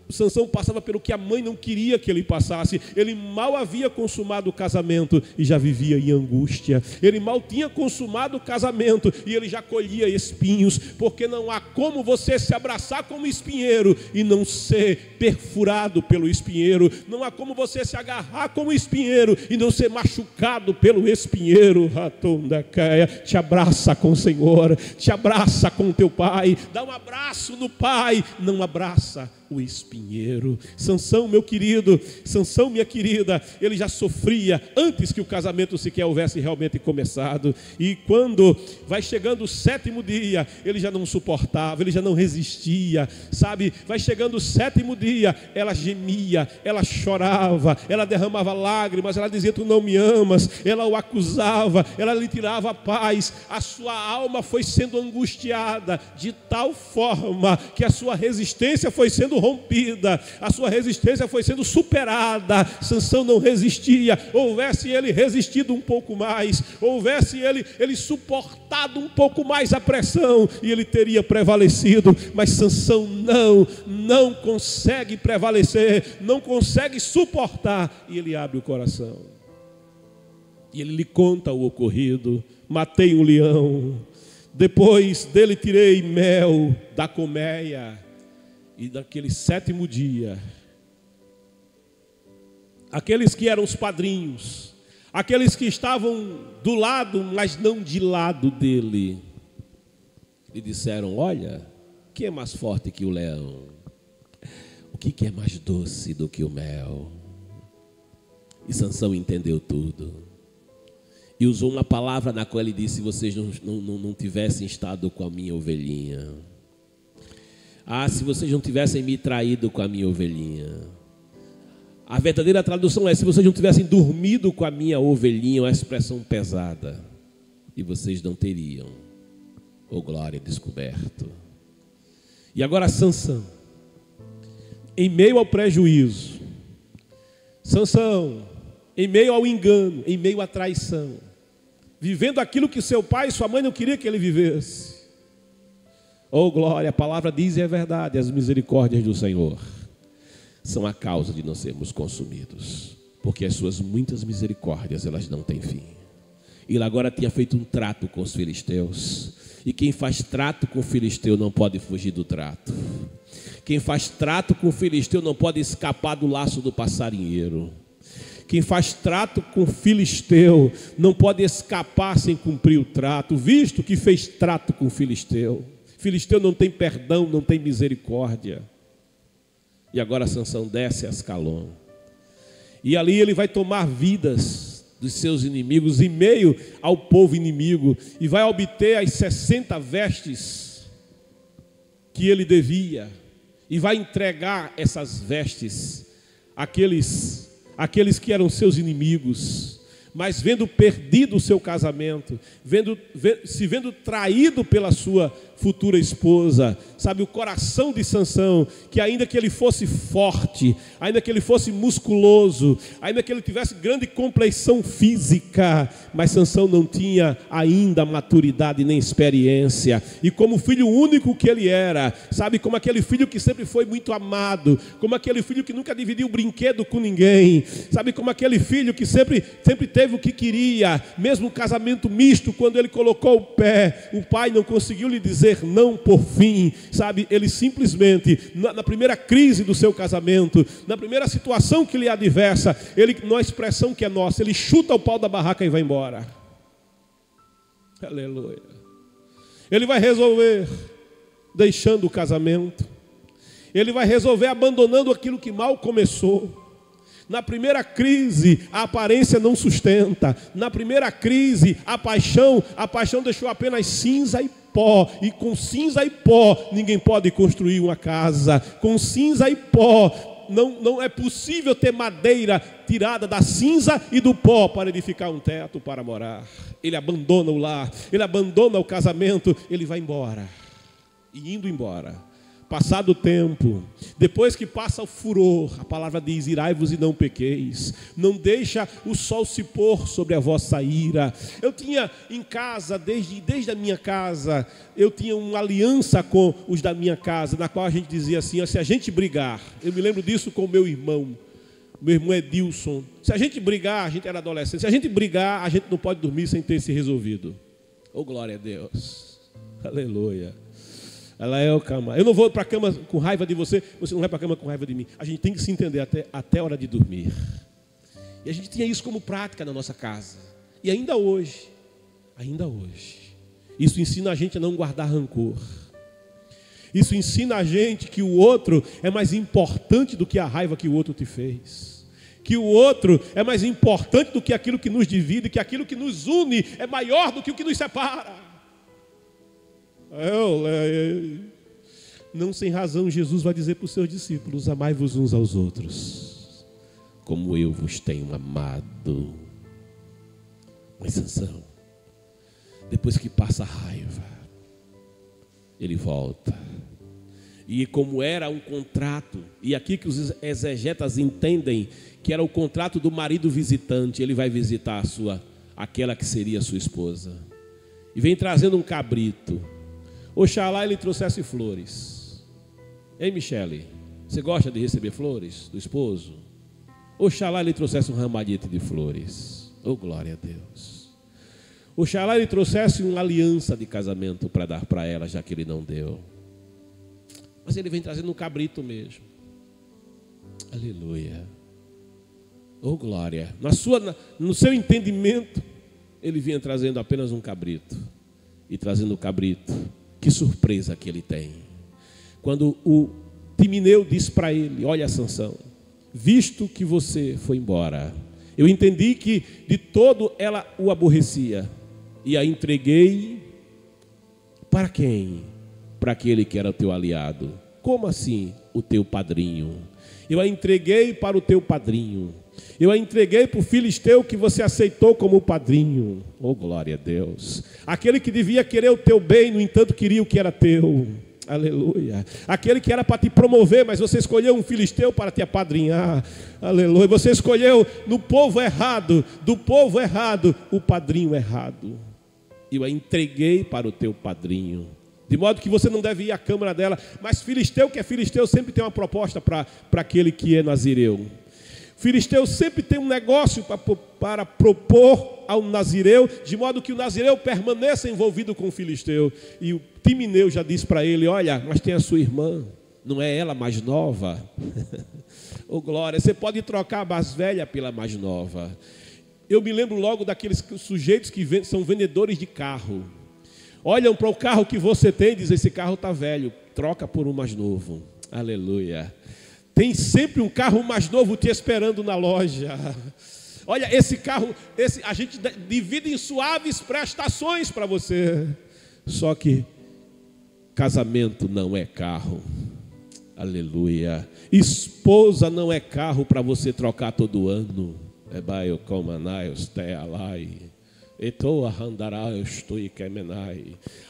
Sansão passava pelo que a mãe não queria que ele passasse. Ele mal havia consumado o casamento e já vivia em angústia. Ele mal tinha consumado o casamento e ele já colhia espinhos, porque não há como você se abraçar como espinheiro e não ser perfurado pelo espinheiro. Não há como você se agarrar como espinheiro e não ser machucado pelo espinheiro. Te abraça com o Senhor, te abraça com o teu pai, dá um abraço no pai, não abraça o espinheiro. Sansão, meu querido, Sansão, minha querida, ele já sofria antes que o casamento sequer houvesse realmente começado. E quando vai chegando o 7º dia, ele já não suportava, ele já não resistia, sabe? Vai chegando o 7º dia, ela gemia, ela chorava, ela derramava lágrimas, ela dizia: tu não me amas. Ela o acusava, ela lhe tirava a paz. A sua alma foi sendo angustiada de tal forma que a sua resistência foi sendo rompida, a sua resistência foi sendo superada. Sansão não resistia. Houvesse ele resistido um pouco mais, houvesse ele suportado um pouco mais a pressão, e ele teria prevalecido. Mas Sansão não consegue prevalecer, não consegue suportar, e ele abre o coração e ele lhe conta o ocorrido. Matei um leão, depois dele tirei mel da colmeia. E naquele 7º dia, aqueles que eram os padrinhos, aqueles que estavam do lado, mas não de lado dele, lhe disseram: olha, o que é mais forte que o leão? O que é mais doce do que o mel? E Sansão entendeu tudo. E usou uma palavra na qual ele disse: se vocês não tivessem estado com a minha ovelhinha. Se vocês não tivessem me traído com a minha ovelhinha. A verdadeira tradução é: se vocês não tivessem dormido com a minha ovelhinha, uma expressão pesada, e vocês não teriam, glória, descoberto. E agora Sansão, em meio ao prejuízo, Sansão, em meio ao engano, em meio à traição, vivendo aquilo que seu pai e sua mãe não queriam que ele vivesse. Glória, a palavra diz e é verdade: as misericórdias do Senhor são a causa de não sermos consumidos, porque as suas muitas misericórdias, elas não têm fim. Ele agora tinha feito um trato com os filisteus, e quem faz trato com o filisteu não pode fugir do trato. Quem faz trato com o filisteu não pode escapar do laço do passarinheiro. Quem faz trato com o filisteu não pode escapar sem cumprir o trato, visto que fez trato com o filisteu. Filisteu não tem perdão, não tem misericórdia. E agora Sansão desce a Ascalon, e ali ele vai tomar vidas dos seus inimigos em meio ao povo inimigo, e vai obter as 60 vestes que ele devia, e vai entregar essas vestes àqueles que eram seus inimigos. Mas vendo perdido o seu casamento, se vendo traído pela sua futura esposa, sabe, o coração de Sansão, que ainda que ele fosse forte, ainda que ele fosse musculoso, ainda que ele tivesse grande compleição física, mas Sansão não tinha ainda maturidade nem experiência. E como filho único que ele era, sabe, como aquele filho que sempre foi muito amado, como aquele filho que nunca dividiu brinquedo com ninguém, sabe, como aquele filho que sempre teve o que queria, mesmo o casamento misto, quando ele colocou o pé, o pai não conseguiu lhe dizer não por fim, sabe, ele simplesmente, na primeira crise do seu casamento, na primeira situação que lhe adversa, ele, numa expressão que é nossa, ele chuta o pau da barraca e vai embora. Aleluia. Ele vai resolver deixando o casamento, ele vai resolver abandonando aquilo que mal começou. Na primeira crise, a aparência não sustenta. Na primeira crise, a paixão deixou apenas cinza e pó. E com cinza e pó, ninguém pode construir uma casa. Com cinza e pó, não é possível ter madeira tirada da cinza e do pó para edificar um teto para morar. Ele abandona o lar, ele abandona o casamento, ele vai embora. E indo embora, passado o tempo, depois que passa o furor, a palavra diz: irai-vos e não pequeis, não deixa o sol se pôr sobre a vossa ira. Eu tinha em casa, desde a minha casa, eu tinha uma aliança com os da minha casa, na qual a gente dizia assim: se a gente brigar, eu me lembro disso com o meu irmão Edilson, se a gente brigar, a gente era adolescente, se a gente brigar, a gente não pode dormir sem ter se resolvido. Oh, glória a Deus, aleluia. Ela é o cama. Eu não vou para a cama com raiva de você, você não vai para a cama com raiva de mim. A gente tem que se entender até a hora de dormir. E a gente tinha isso como prática na nossa casa. E ainda hoje, isso ensina a gente a não guardar rancor. Isso ensina a gente que o outro é mais importante do que a raiva que o outro te fez. Que o outro é mais importante do que aquilo que nos divide, que aquilo que nos une é maior do que o que nos separa. Não sem razão Jesus vai dizer para os seus discípulos: amai-vos uns aos outros, como eu vos tenho amado. Mas Sansão, depois que passa a raiva, ele volta. E como era um contrato, e aqui que os exegetas entendem que era o contrato do marido visitante, ele vai visitar aquela que seria sua esposa, e vem trazendo um cabrito. Oxalá ele trouxesse flores. Ei, Michele, você gosta de receber flores do esposo? Oxalá ele trouxesse um ramalhete de flores. Oh, glória a Deus. Oxalá ele trouxesse uma aliança de casamento para dar para ela, já que ele não deu. Mas ele vem trazendo um cabrito mesmo. Aleluia. Oh, glória. No seu entendimento, ele vinha trazendo apenas um cabrito. E trazendo o cabrito, que surpresa que ele tem. Quando o Timineu diz para ele: olha, Sansão, visto que você foi embora, eu entendi que de todo ela o aborrecia, e a entreguei para quem? Para aquele que era o teu aliado. Como assim o teu padrinho? Eu a entreguei para o teu padrinho. Eu a entreguei para o filisteu que você aceitou como padrinho. Oh, glória a Deus. Aquele que devia querer o teu bem, no entanto queria o que era teu. Aleluia. Aquele que era para te promover, mas você escolheu um filisteu para te apadrinhar. Aleluia. Você escolheu no povo errado, do povo errado, o padrinho errado. Eu a entreguei para o teu padrinho. De modo que você não deve ir à câmara dela. Mas filisteu que é filisteu sempre tem uma proposta para aquele que é nazireu. Filisteu sempre tem um negócio para propor ao nazireu, de modo que o nazireu permaneça envolvido com o filisteu. E o Timineu já disse para ele: olha, mas tem a sua irmã, não é ela mais nova? Oh, glória, você pode trocar a mais velha pela mais nova. Eu me lembro logo daqueles sujeitos que são vendedores de carro. Olham para o carro que você tem e dizem: esse carro está velho, troca por um mais novo. Aleluia. Tem sempre um carro mais novo te esperando na loja. Olha, esse carro, a gente divide em suaves prestações para você. Só que casamento não é carro. Aleluia. Esposa não é carro para você trocar todo ano.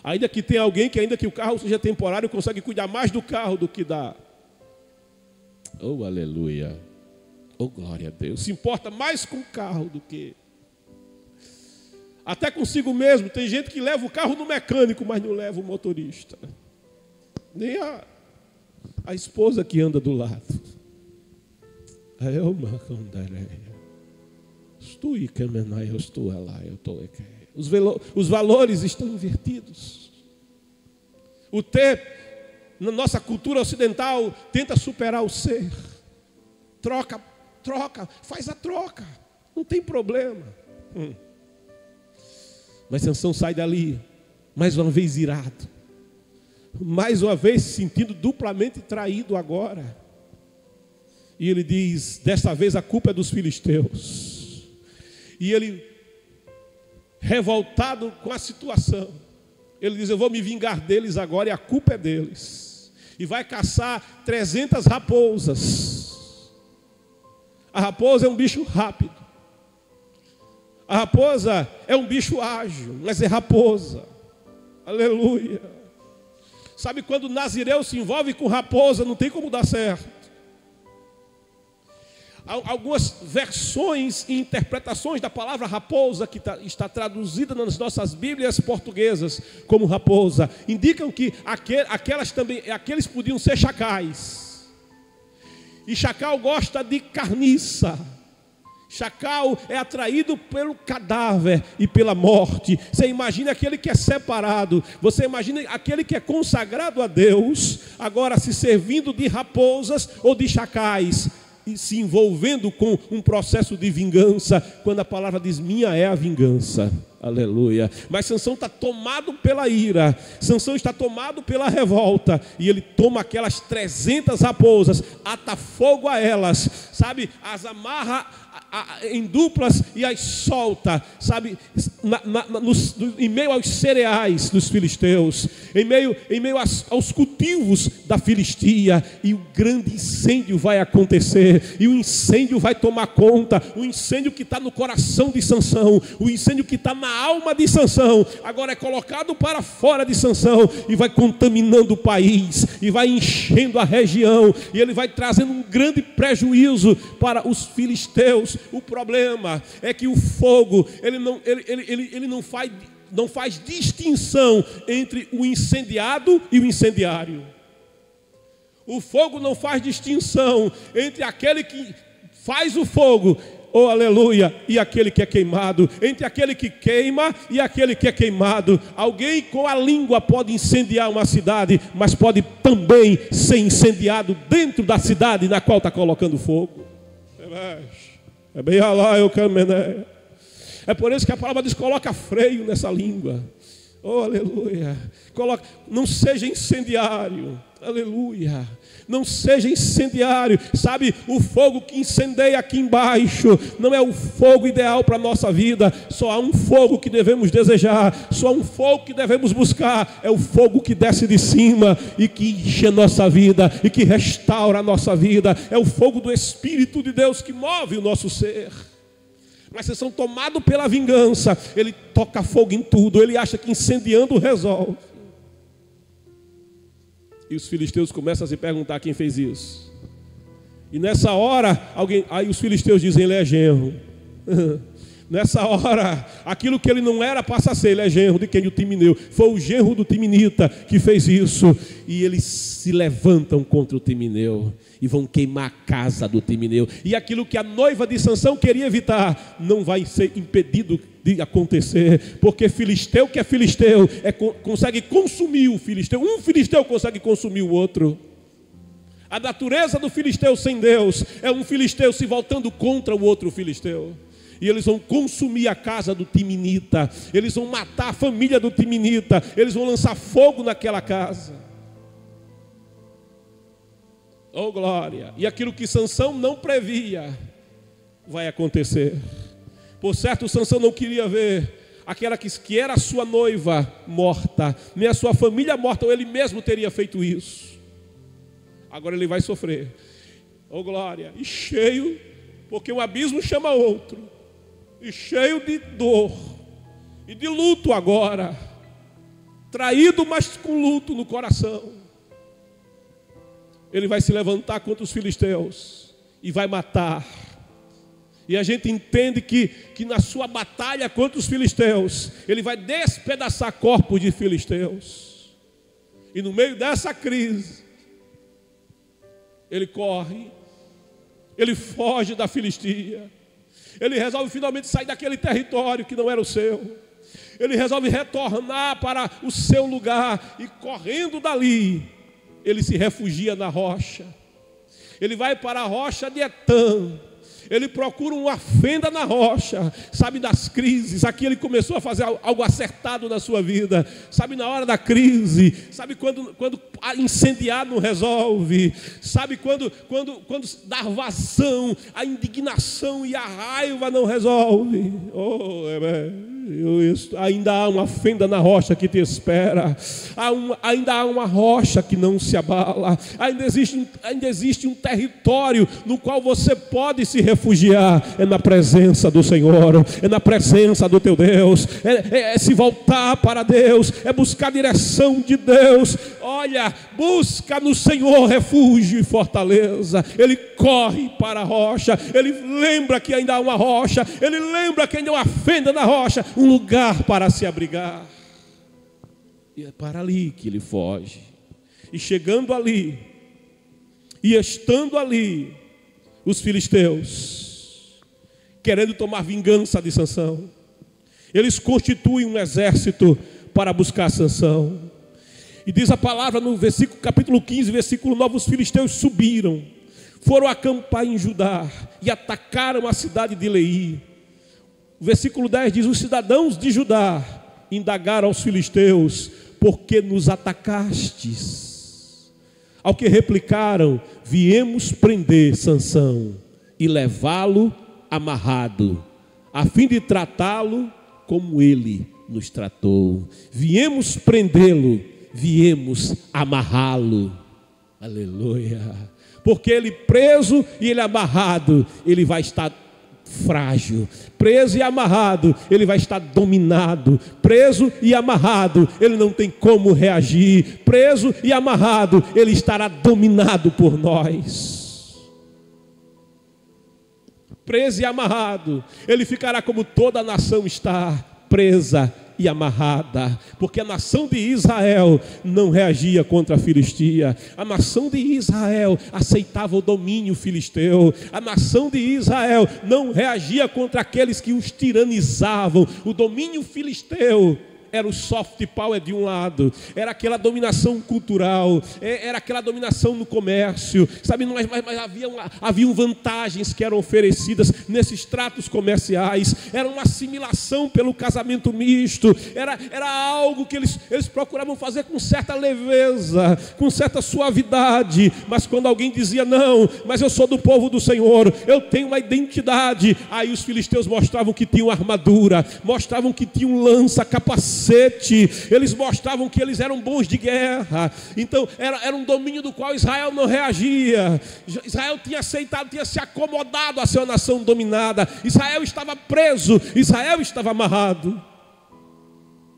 Ainda que tenha alguém que, ainda que o carro seja temporário, consegue cuidar mais do carro do que da... Oh, aleluia. Oh, glória a Deus. Se importa mais com o carro do que... Até consigo mesmo. Tem gente que leva o carro no mecânico, mas não leva o motorista. Nem a esposa que anda do lado. Os valores estão invertidos. O ter... Na nossa cultura ocidental, tenta superar o ser. Troca, faz a troca. Não tem problema. Mas Sansão sai dali, mais uma vez irado. Mais uma vez se sentindo duplamente traído agora. E ele diz: desta vez a culpa é dos filisteus. E ele, revoltado com a situação, ele diz: eu vou me vingar deles agora e a culpa é deles. E vai caçar 300 raposas. A raposa é um bicho rápido. A raposa é um bicho ágil, mas é raposa. Aleluia. Sabe, quando o nazireu se envolve com raposa, não tem como dar certo. Algumas versões e interpretações da palavra raposa, que está traduzida nas nossas Bíblias portuguesas como raposa, indicam que aqueles podiam ser chacais. E chacal gosta de carniça. Chacal é atraído pelo cadáver e pela morte. Você imagina aquele que é separado, você imagina aquele que é consagrado a Deus, agora se servindo de raposas ou de chacais, e se envolvendo com um processo de vingança, quando a palavra diz: minha é a vingança. Aleluia. Mas Sansão está tomado pela ira, Sansão está tomado pela revolta, e ele toma aquelas 300 raposas, ata fogo a elas, sabe, as amarra em duplas e as solta, sabe, em meio aos cereais dos filisteus, em meio aos cultivos da Filistia, e o grande incêndio vai acontecer, e o incêndio vai tomar conta, o incêndio que está no coração de Sansão, o incêndio que está na alma de Sansão, agora é colocado para fora de Sansão, e vai contaminando o país, e vai enchendo a região, e ele vai trazendo um grande prejuízo para os filisteus. O problema é que o fogo, ele não faz distinção entre o incendiado e o incendiário. O fogo não faz distinção entre aquele que faz o fogo, oh aleluia, e aquele que é queimado, entre aquele que queima e aquele que é queimado. Alguém com a língua pode incendiar uma cidade, mas pode também ser incendiado dentro da cidade na qual está colocando fogo. É bem lá, eu caminhei. É por isso que a palavra diz: coloca freio nessa língua. Oh, aleluia. Não seja incendiário. Aleluia. Não seja incendiário. Sabe, o fogo que incendeia aqui embaixo não é o fogo ideal para a nossa vida. Só há um fogo que devemos desejar, só há um fogo que devemos buscar. É o fogo que desce de cima e que enche a nossa vida e que restaura a nossa vida. É o fogo do Espírito de Deus que move o nosso ser. Mas vocês são tomados pela vingança. Ele toca fogo em tudo. Ele acha que incendiando resolve. E os filisteus começam a se perguntar quem fez isso. E nessa hora, aí os filisteus dizem: ele é genro. Nessa hora, aquilo que ele não era passa a ser. Ele é genro de quem? Do Timineu. Foi o genro do Timinita que fez isso. E eles se levantam contra o Timineu e vão queimar a casa do Timineu. E aquilo que a noiva de Sansão queria evitar não vai ser impedido de acontecer, porque filisteu que é filisteu consegue consumir o filisteu. Um filisteu consegue consumir o outro. A natureza do filisteu sem Deus é um filisteu se voltando contra o outro filisteu. E eles vão consumir a casa do Timinita, eles vão matar a família do Timinita, eles vão lançar fogo naquela casa. Oh glória! E aquilo que Sansão não previa vai acontecer. Por certo, Sansão não queria ver aquela que era a sua noiva morta, nem a sua família morta, ou ele mesmo teria feito isso. Agora ele vai sofrer. Oh glória! E cheio, porque um abismo chama outro, e cheio de dor e de luto agora, traído, mas com luto no coração. Ele vai se levantar contra os filisteus e vai matar. E a gente entende que na sua batalha contra os filisteus, ele vai despedaçar corpos de filisteus. E no meio dessa crise, ele corre, ele foge da Filistia, ele resolve finalmente sair daquele território que não era o seu. Ele resolve retornar para o seu lugar e, correndo dali, ele se refugia na rocha. Ele vai para a rocha de Etã. Ele procura uma fenda na rocha, sabe, das crises. Aqui ele começou a fazer algo acertado na sua vida, sabe, na hora da crise, sabe, quando incendiar não resolve, sabe, quando dar vazão, a indignação e a raiva não resolve. Oh, ainda há uma fenda na rocha que te espera, ainda há uma rocha que não se abala, ainda existe um território no qual você pode se refugiar. É na presença do Senhor, é na presença do teu Deus, é se voltar para Deus, é buscar a direção de Deus. olha, busca no Senhor refúgio e fortaleza. Ele corre para a rocha, ele lembra que ainda há uma rocha, ele lembra que ainda há uma fenda na rocha, um lugar para se abrigar. E é para ali que ele foge. E chegando ali, e estando ali, os filisteus, querendo tomar vingança de Sansão, eles constituem um exército para buscar Sansão. E diz a palavra no capítulo 15, versículo 9, os filisteus subiram, foram acampar em Judá e atacaram a cidade de Leí. O versículo 10 diz: os cidadãos de Judá indagaram aos filisteus: por que nos atacastes? Ao que replicaram: viemos prender Sansão e levá-lo amarrado, a fim de tratá-lo como ele nos tratou. Viemos prendê-lo, viemos amarrá-lo. Aleluia. Porque ele preso e ele amarrado, ele vai estar frágil. Preso e amarrado, ele vai estar dominado. Preso e amarrado, ele não tem como reagir. Preso e amarrado, ele estará dominado por nós. Preso e amarrado, ele ficará como toda a nação está, presa e amarrada, porque a nação de Israel não reagia contra a Filistia. A nação de Israel aceitava o domínio filisteu. A nação de Israel não reagia contra aqueles que os tiranizavam. O domínio filisteu era o soft power de um lado, era aquela dominação cultural, era aquela dominação no comércio, sabe? Mas haviam vantagens que eram oferecidas nesses tratos comerciais, era uma assimilação pelo casamento misto, era algo que eles procuravam fazer com certa leveza, com certa suavidade. Mas quando alguém dizia: não, mas eu sou do povo do Senhor, eu tenho uma identidade, aí os filisteus mostravam que tinham armadura, mostravam que tinham lança, capacete, eles mostravam que eles eram bons de guerra. Então era um domínio do qual Israel não reagia. Israel tinha aceitado, tinha se acomodado a ser uma nação dominada. Israel estava preso, Israel estava amarrado,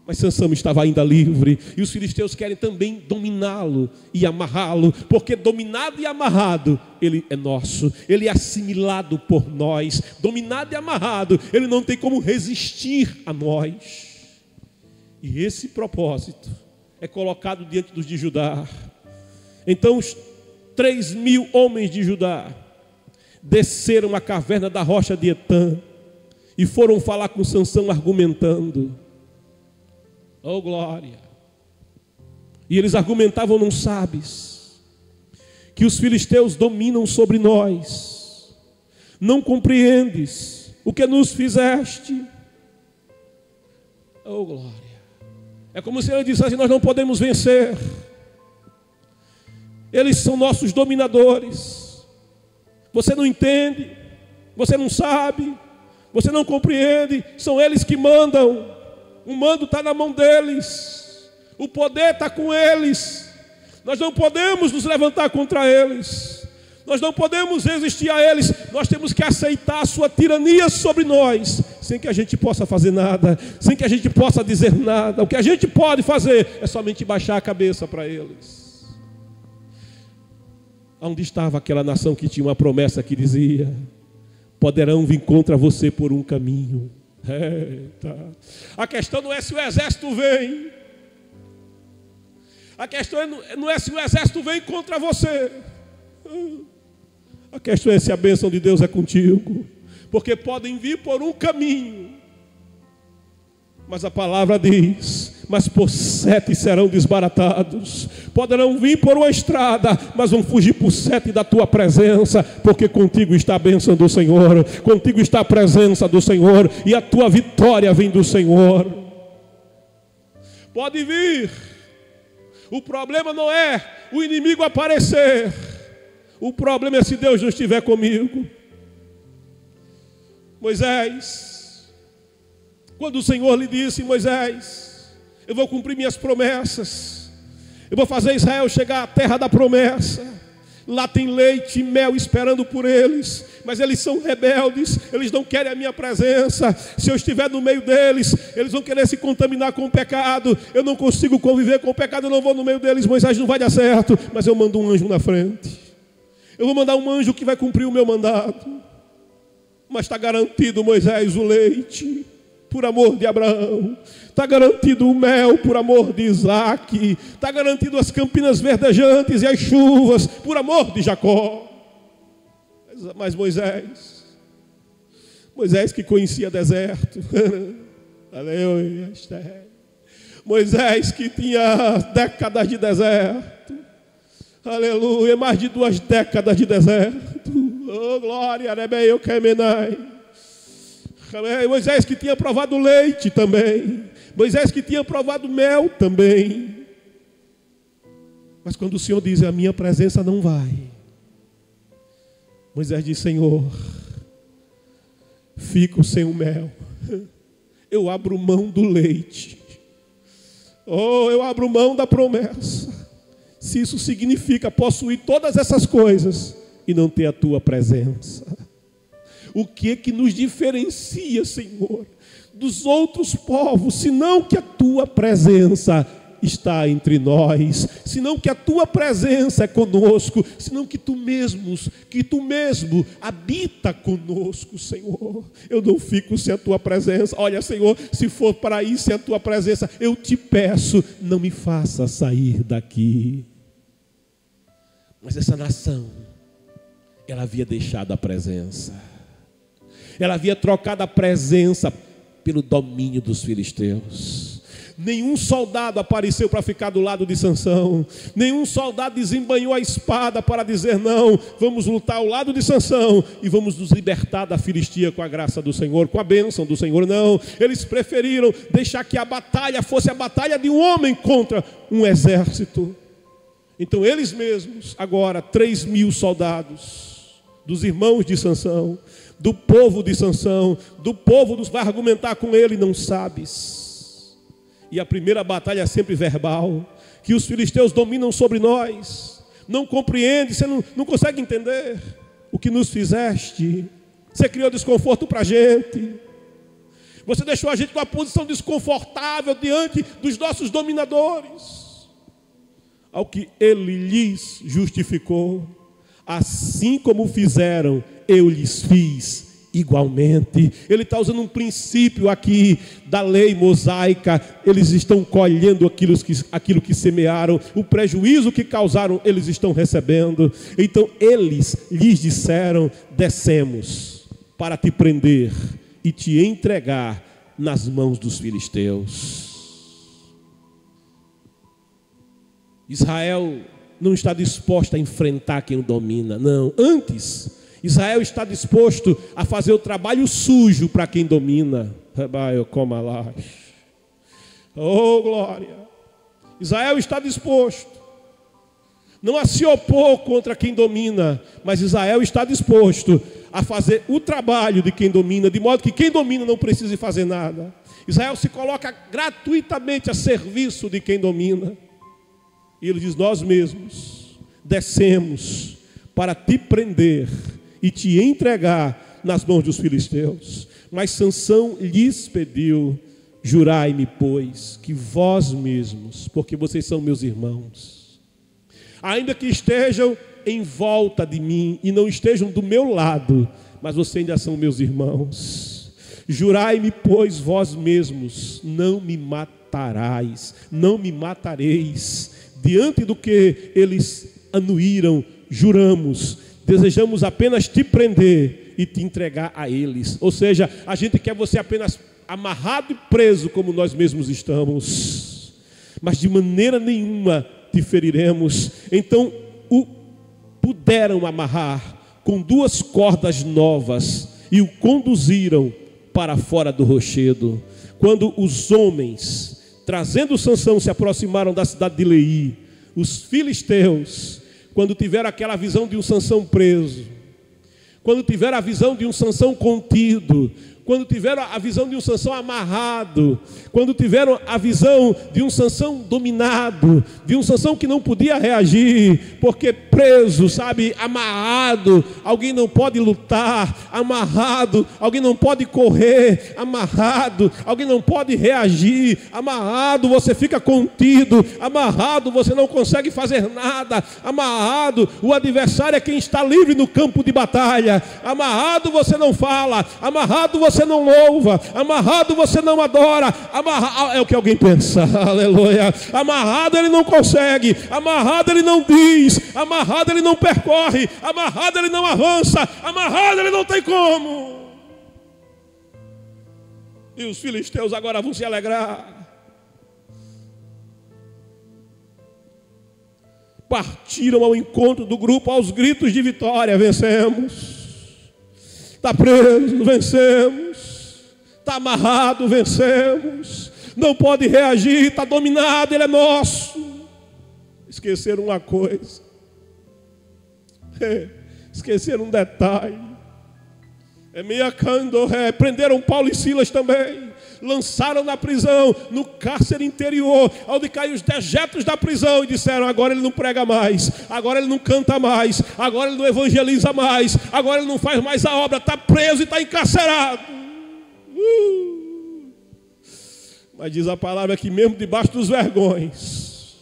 mas Sansão estava ainda livre. E os filisteus querem também dominá-lo e amarrá-lo, porque dominado e amarrado ele é nosso, ele é assimilado por nós. Dominado e amarrado, ele não tem como resistir a nós. E esse propósito é colocado diante dos de Judá. Então os 3.000 homens de Judá desceram a caverna da rocha de Etã e foram falar com Sansão argumentando. Oh glória! E eles argumentavam: não sabes que os filisteus dominam sobre nós? Não compreendes o que nos fizeste? Oh glória! É como se ele dissesse: nós não podemos vencer, eles são nossos dominadores. Você não entende, você não sabe, você não compreende. São eles que mandam, o mando está na mão deles, o poder está com eles. Nós não podemos nos levantar contra eles, nós não podemos resistir a eles. Nós temos que aceitar a sua tirania sobre nós, sem que a gente possa fazer nada, sem que a gente possa dizer nada. O que a gente pode fazer é somente baixar a cabeça para eles. Onde estava aquela nação que tinha uma promessa que dizia: poderão vir contra você por um caminho. Eita. A questão não é se o exército vem, a questão não é se o exército vem contra você. A questão é se a bênção de Deus é contigo. Porque podem vir por um caminho, mas a palavra diz: mas por 7 serão desbaratados. Poderão vir por uma estrada, mas vão fugir por 7 da tua presença. Porque contigo está a bênção do Senhor, contigo está a presença do Senhor, e a tua vitória vem do Senhor. Pode vir. O problema não é o inimigo aparecer, o problema é se Deus não estiver comigo. Moisés, quando o Senhor lhe disse: Moisés, eu vou cumprir minhas promessas, eu vou fazer Israel chegar à terra da promessa, Lá tem leite e mel esperando por eles, mas eles são rebeldes, eles não querem a minha presença. Se eu estiver no meio deles, eles vão querer se contaminar com o pecado. Eu não consigo conviver com o pecado, eu não vou no meio deles. Moisés, não vai dar certo, mas eu mando um anjo na frente. Eu vou mandar um anjo que vai cumprir o meu mandato. Mas está garantido, Moisés, o leite, por amor de Abraão. Está garantido o mel, por amor de Isaac. Está garantido as campinas verdejantes e as chuvas, por amor de Jacó. Mas Moisés que conhecia deserto, aleluia, Moisés que tinha décadas de deserto, aleluia, mais de 2 décadas de deserto, oh glória, Moisés que tinha provado leite também, Moisés que tinha provado mel também. Mas quando o Senhor diz, a minha presença não vai, Moisés diz, Senhor, fico sem o mel, eu abro mão do leite, eu abro mão da promessa. Se isso significa possuir todas essas coisas e não ter a tua presença, o que nos diferencia, Senhor, dos outros povos, senão que a tua presença está entre nós, senão que a tua presença é conosco, senão que tu mesmo habita conosco, Senhor. Eu não fico sem a tua presença. Olha, Senhor, se for para ir sem a tua presença, eu te peço, não me faça sair daqui. Mas essa nação, ela havia deixado a presença, ela havia trocado a presença pelo domínio dos filisteus. Nenhum soldado apareceu para ficar do lado de Sansão. Nenhum soldado desembanhou a espada para dizer, não, vamos lutar ao lado de Sansão e vamos nos libertar da Filistia com a graça do Senhor, com a bênção do Senhor. Não, eles preferiram deixar que a batalha fosse a batalha de um homem contra um exército. Então eles mesmos, agora 3.000 soldados, dos irmãos de Sansão, do povo de Sansão, do povo dos vai argumentar com ele, não sabes. E a primeira batalha é sempre verbal, que os filisteus dominam sobre nós. Não compreende, você não consegue entender o que nos fizeste. Você criou desconforto para a gente. Você deixou a gente com uma posição desconfortável diante dos nossos dominadores. Ao que ele lhes justificou, assim como fizeram, eu lhes fiz igualmente. Ele está usando um princípio aqui da lei mosaica. Eles estão colhendo aquilo que semearam, o prejuízo que causaram, eles estão recebendo. Então eles lhes disseram, descemos para te prender e te entregar nas mãos dos filisteus. Israel não está disposto a enfrentar quem o domina, não. Antes, Israel está disposto a fazer o trabalho sujo para quem domina. Oh, glória! Israel está disposto não a se opor contra quem domina, mas Israel está disposto a fazer o trabalho de quem domina, de modo que quem domina não precise fazer nada. Israel se coloca gratuitamente a serviço de quem domina. E ele diz, nós mesmos descemos para te prender e te entregar nas mãos dos filisteus. Mas Sansão lhes pediu, jurai-me, pois, que vós mesmos, porque vocês são meus irmãos, ainda que estejam em volta de mim e não estejam do meu lado, mas vocês ainda são meus irmãos. Jurai-me, pois, vós mesmos, não me matarás, não me matareis. Diante do que eles anuíram, juramos, desejamos apenas te prender e te entregar a eles. Ou seja, a gente quer você apenas amarrado e preso como nós mesmos estamos, mas de maneira nenhuma te feriremos. Então o puderam amarrar com 2 cordas novas e o conduziram para fora do rochedo. Quando os homens, trazendo Sansão, se aproximaram da cidade de Leí, os filisteus, quando tiveram aquela visão de um Sansão preso, quando tiveram a visão de um Sansão contido, quando tiveram a visão de um Sansão amarrado, quando tiveram a visão de um Sansão dominado, de um Sansão que não podia reagir, porque preso, sabe, amarrado, alguém não pode lutar, amarrado, alguém não pode correr, amarrado, alguém não pode reagir, amarrado você fica contido, amarrado você não consegue fazer nada, amarrado o adversário é quem está livre no campo de batalha, amarrado você não fala, amarrado você não louva, amarrado você não adora, amarrado, é o que alguém pensa, aleluia, amarrado ele não consegue, amarrado ele não diz, amarrado ele não percorre, amarrado ele não avança, amarrado ele não tem como. E os filisteus agora vão se alegrar. Partiram ao encontro do grupo aos gritos de vitória: vencemos. Está preso, vencemos. Está amarrado, vencemos. Não pode reagir, está dominado, ele é nosso. Esqueceram uma coisa. Esqueceram um detalhe. Prenderam Paulo e Silas também. Lançaram na prisão, no cárcere interior, onde caíram os dejetos da prisão, e disseram: agora ele não prega mais, agora ele não canta mais, agora ele não evangeliza mais, agora ele não faz mais a obra, está preso e está encarcerado. Mas diz a palavra que mesmo debaixo dos vergões,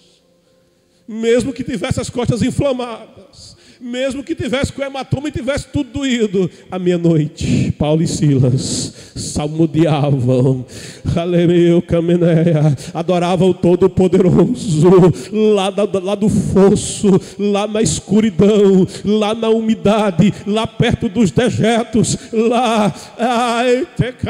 mesmo que tivesse as costas inflamadas, mesmo que tivesse com hematoma e tivesse tudo doído, à meia-noite, Paulo e Silas salmodiavam, aleluia, cameneia, adoravam o Todo-Poderoso, lá do fosso, lá na escuridão, lá na umidade, lá perto dos dejetos, lá,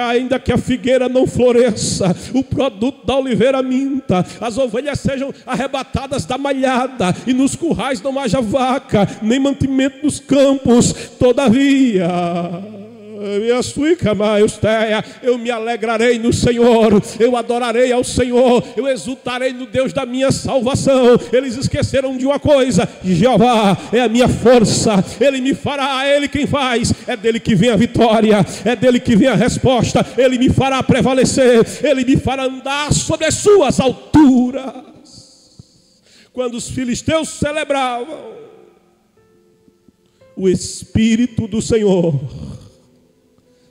ainda que a figueira não floresça, o produto da oliveira minta, as ovelhas sejam arrebatadas da malhada, e nos currais não haja vaca, nem mantimento nos campos, todavia, eu me alegrarei no Senhor, eu adorarei ao Senhor, eu exultarei no Deus da minha salvação. Eles esqueceram de uma coisa: Jeová é a minha força, Ele me fará, é Ele quem faz, é dele que vem a vitória, é dele que vem a resposta, Ele me fará prevalecer, Ele me fará andar sobre as suas alturas. Quando os filisteus celebravam, o Espírito do Senhor,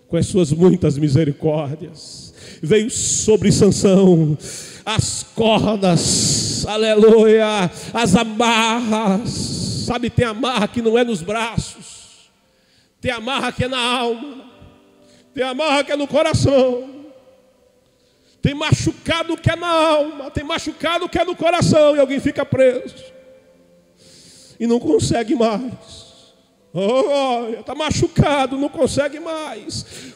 com as suas muitas misericórdias, veio sobre Sansão, as cordas, aleluia, as amarras, sabe, tem amarra que não é nos braços, tem amarra que é na alma, tem amarra que é no coração, tem machucado que é na alma, tem machucado que é no coração, e alguém fica preso e não consegue mais. Está machucado, não consegue mais.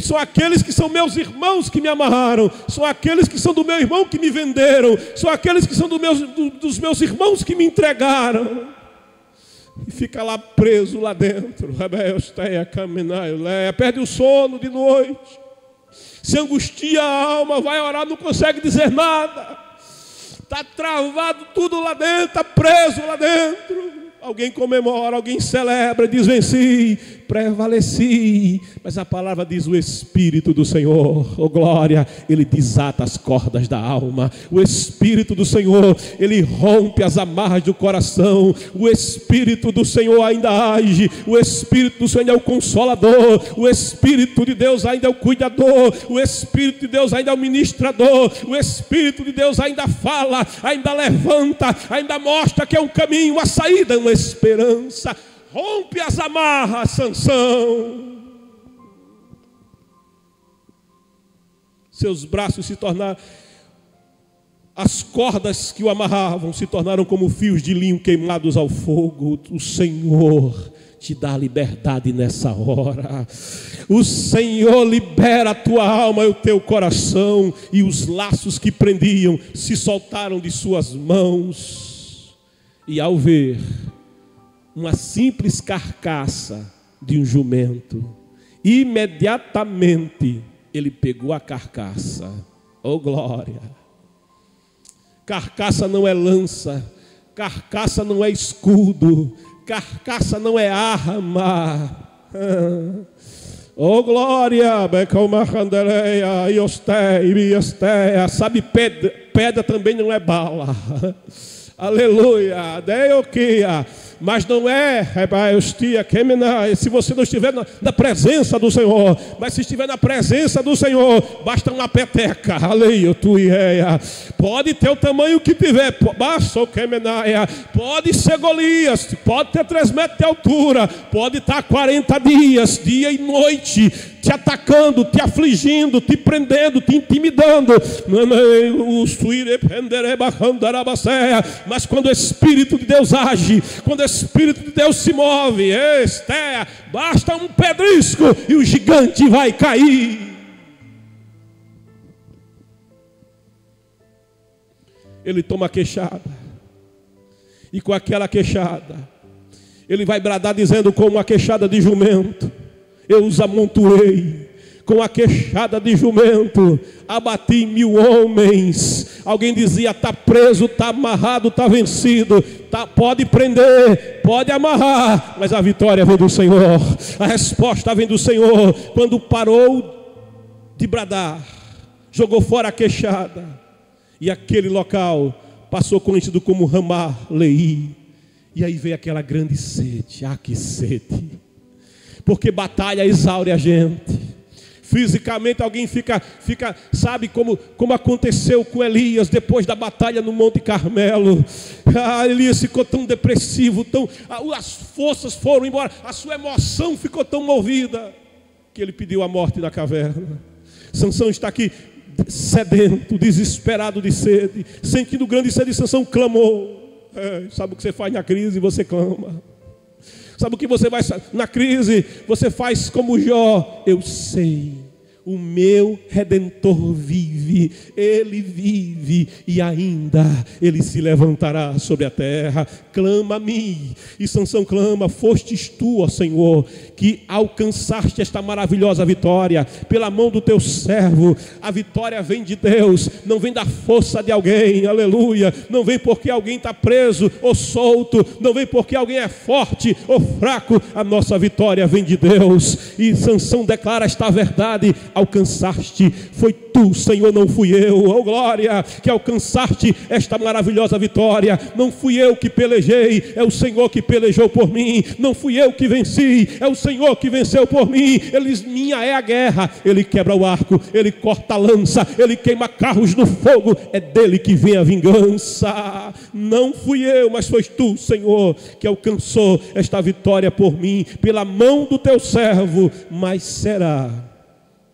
São aqueles que são meus irmãos que me amarraram, são aqueles que são do meu irmão que me venderam, são aqueles que são dos meus irmãos que me entregaram. E fica lá preso lá dentro, perde o sono de noite, se angustia a alma, vai orar, não consegue dizer nada, está travado tudo lá dentro, está preso lá dentro. Alguém comemora, alguém celebra, diz: venci, prevaleci. Mas a palavra diz: o Espírito do Senhor, oh glória, Ele desata as cordas da alma. O Espírito do Senhor, Ele rompe as amarras do coração. O Espírito do Senhor ainda age. O Espírito do Senhor ainda é o consolador. O Espírito de Deus ainda é o cuidador. O Espírito de Deus ainda é o ministrador. O Espírito de Deus ainda fala, ainda levanta, ainda mostra que é um caminho, uma saída, uma esperança. Rompe as amarras, Sansão. Seus braços se tornaram, as cordas que o amarravam se tornaram como fios de linho queimados ao fogo. O Senhor te dá liberdade nessa hora. O Senhor libera a tua alma e o teu coração, e os laços que prendiam se soltaram de suas mãos. E ao ver uma simples carcaça de um jumento, imediatamente ele pegou a carcaça. Oh glória! Carcaça não é lança, carcaça não é escudo, carcaça não é arma. Oh glória, sabe, pedra também não é bala. Aleluia, Deoquia. Mas não é, se você não estiver na presença do Senhor, mas se estiver na presença do Senhor, basta uma peteca, aleluia, pode ter o tamanho que tiver, pode ser Golias, pode ter 3 metros de altura, pode estar 40 dias, dia e noite, te atacando, te afligindo, te prendendo, te intimidando, mas quando o Espírito de Deus age, quando o Espírito de Deus se move, basta um pedrisco e o gigante vai cair. Ele toma a queixada, e com aquela queixada ele vai bradar dizendo: com uma queixada de jumento eu os amontoei, com a queixada de jumento abati 1000 homens. Alguém dizia: está preso, está amarrado, está vencido, pode prender, pode amarrar, mas a vitória vem do Senhor, a resposta vem do Senhor. Quando parou de bradar, jogou fora a queixada, e aquele local passou conhecido como Ramá Leí. E aí veio aquela grande sede. Ah, que sede! Porque batalha exaure a gente. Fisicamente alguém fica, sabe como aconteceu com Elias depois da batalha no Monte Carmelo. Elias ficou tão depressivo, as forças foram embora, a sua emoção ficou tão movida, que ele pediu a morte na caverna. Sansão está aqui sedento, desesperado de sede, sentindo grande sede. Sansão clamou. Sabe o que você faz na crise? Você clama. Sabe o que você vai na crise? Você faz como Jó: eu sei, o meu Redentor vive, ele vive, e ainda ele se levantará sobre a terra. Clama a mim. E Sansão clama: fostes tu, ó Senhor, que alcançaste esta maravilhosa vitória pela mão do teu servo. A vitória vem de Deus, não vem da força de alguém, aleluia. Não vem porque alguém está preso ou solto, não vem porque alguém é forte ou fraco. A nossa vitória vem de Deus. E Sansão declara esta verdade: alcançaste, foi tu, Senhor, não fui eu. Oh glória, que alcançaste esta maravilhosa vitória. Não fui eu que pelejei, é o Senhor que pelejou por mim. Não fui eu que venci, é o Senhor que venceu por mim. Minha é a guerra. Ele quebra o arco, ele corta a lança, ele queima carros no fogo. É dele que vem a vingança. Não fui eu, mas foi tu, Senhor, que alcançou esta vitória por mim, pela mão do teu servo. Mas será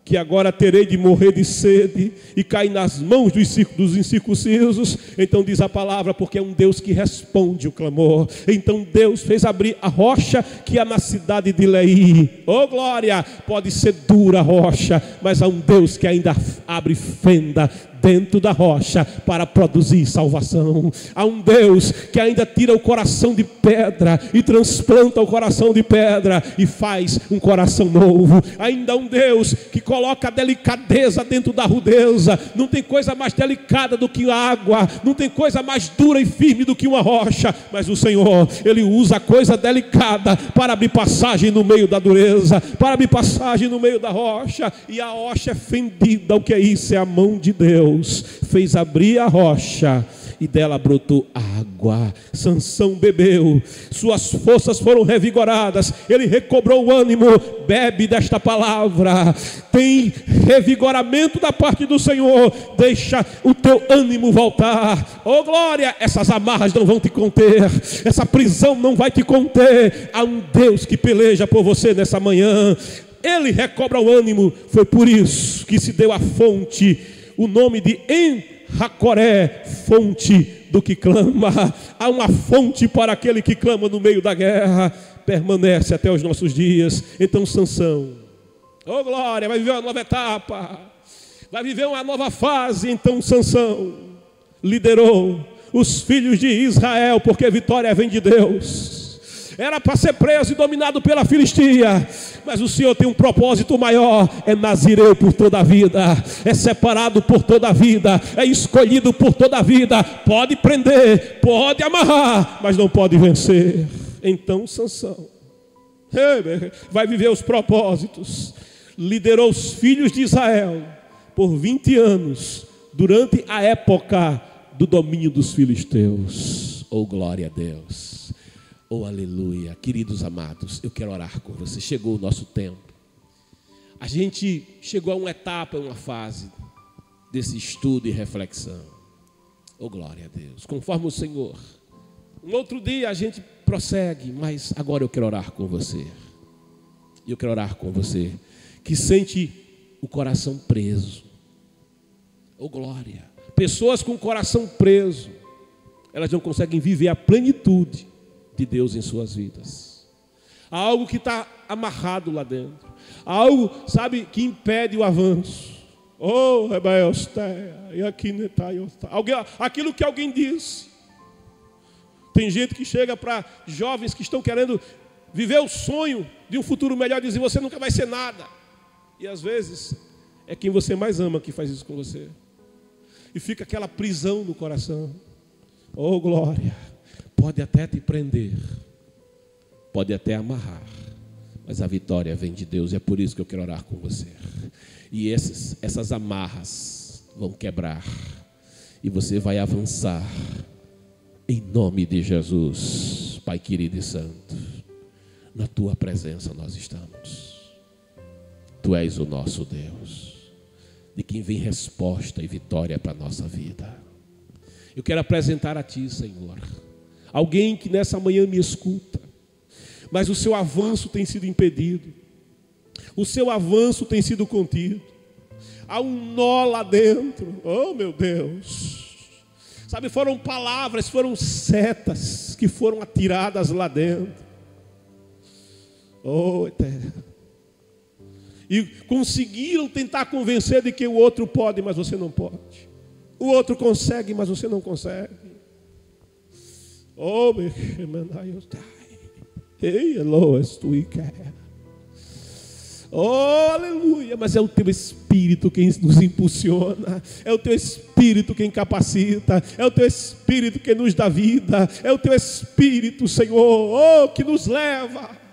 que agora terei de morrer de sede e cair nas mãos dos incircuncisos? Então diz a palavra: porque é um Deus que responde o clamor. Então Deus fez abrir a rocha que há na cidade de Leí. Oh glória! Pode ser dura a rocha, mas há um Deus que ainda abre fenda dentro da rocha para produzir salvação. Há um Deus que ainda tira o coração de pedra e transplanta o coração de pedra e faz um coração novo. Ainda há um Deus que coloca a delicadeza dentro da rudeza. Não tem coisa mais delicada do que a água, não tem coisa mais dura e firme do que uma rocha. Mas o Senhor, Ele usa a coisa delicada para abrir passagem no meio da dureza, para abrir passagem no meio da rocha. E a rocha é fendida. O que é isso? É a mão de Deus. Fez abrir a rocha e dela brotou água. Sansão bebeu, suas forças foram revigoradas, ele recobrou o ânimo. Bebe desta palavra, tem revigoramento da parte do Senhor. Deixa o teu ânimo voltar. Oh glória, essas amarras não vão te conter, essa prisão não vai te conter. Há um Deus que peleja por você nessa manhã. Ele recobra o ânimo. Foi por isso que se deu a fonte, o nome de En-Hakoré, fonte do que clama. Há uma fonte para aquele que clama no meio da guerra. Permanece até os nossos dias. Então Sansão, oh glória, vai viver uma nova etapa, vai viver uma nova fase. Então Sansão liderou os filhos de Israel, porque a vitória vem de Deus. Era para ser preso e dominado pela Filistia, mas o Senhor tem um propósito maior. É nazireu por toda a vida, é separado por toda a vida, é escolhido por toda a vida. Pode prender, pode amarrar, mas não pode vencer. Então Sansão vai viver os propósitos. liderou os filhos de Israel por 20 anos, durante a época do domínio dos filisteus. Oh, glória a Deus. Oh, aleluia. Queridos amados, eu quero orar com você. Chegou o nosso tempo. A gente chegou a uma etapa, uma fase desse estudo e reflexão. Oh, glória a Deus. Conforme o Senhor. Um outro dia a gente prossegue, mas agora eu quero orar com você. Eu quero orar com você que sente o coração preso. Oh, glória. Pessoas com o coração preso, elas não conseguem viver a plenitude de Deus em suas vidas. Há algo que está amarrado lá dentro. Há algo, sabe, que impede o avanço. Oh, e aqui aquilo que alguém disse. Tem gente que chega para jovens que estão querendo viver o sonho de um futuro melhor e dizer: você nunca vai ser nada. E às vezes é quem você mais ama que faz isso com você. E fica aquela prisão no coração. Oh, glória. Pode até te prender, pode até amarrar, mas a vitória vem de Deus. E é por isso que eu quero orar com você. E essas amarras vão quebrar, e você vai avançar, em nome de Jesus. Pai querido e santo, na tua presença nós estamos. Tu és o nosso Deus, de quem vem resposta e vitória para a nossa vida. Eu quero apresentar a ti, Senhor, alguém que nessa manhã me escuta, mas o seu avanço tem sido impedido, o seu avanço tem sido contido. Há um nó lá dentro. Oh, meu Deus. Sabe, foram palavras, foram setas que foram atiradas lá dentro. Oh, eterno. E conseguiram tentar convencer de que o outro pode, mas você não pode. O outro consegue, mas você não consegue. Oh, meu oh, aleluia. Mas é o teu Espírito quem nos impulsiona, é o teu Espírito quem capacita, é o teu Espírito quem nos dá vida, é o teu Espírito, Senhor, oh, que nos leva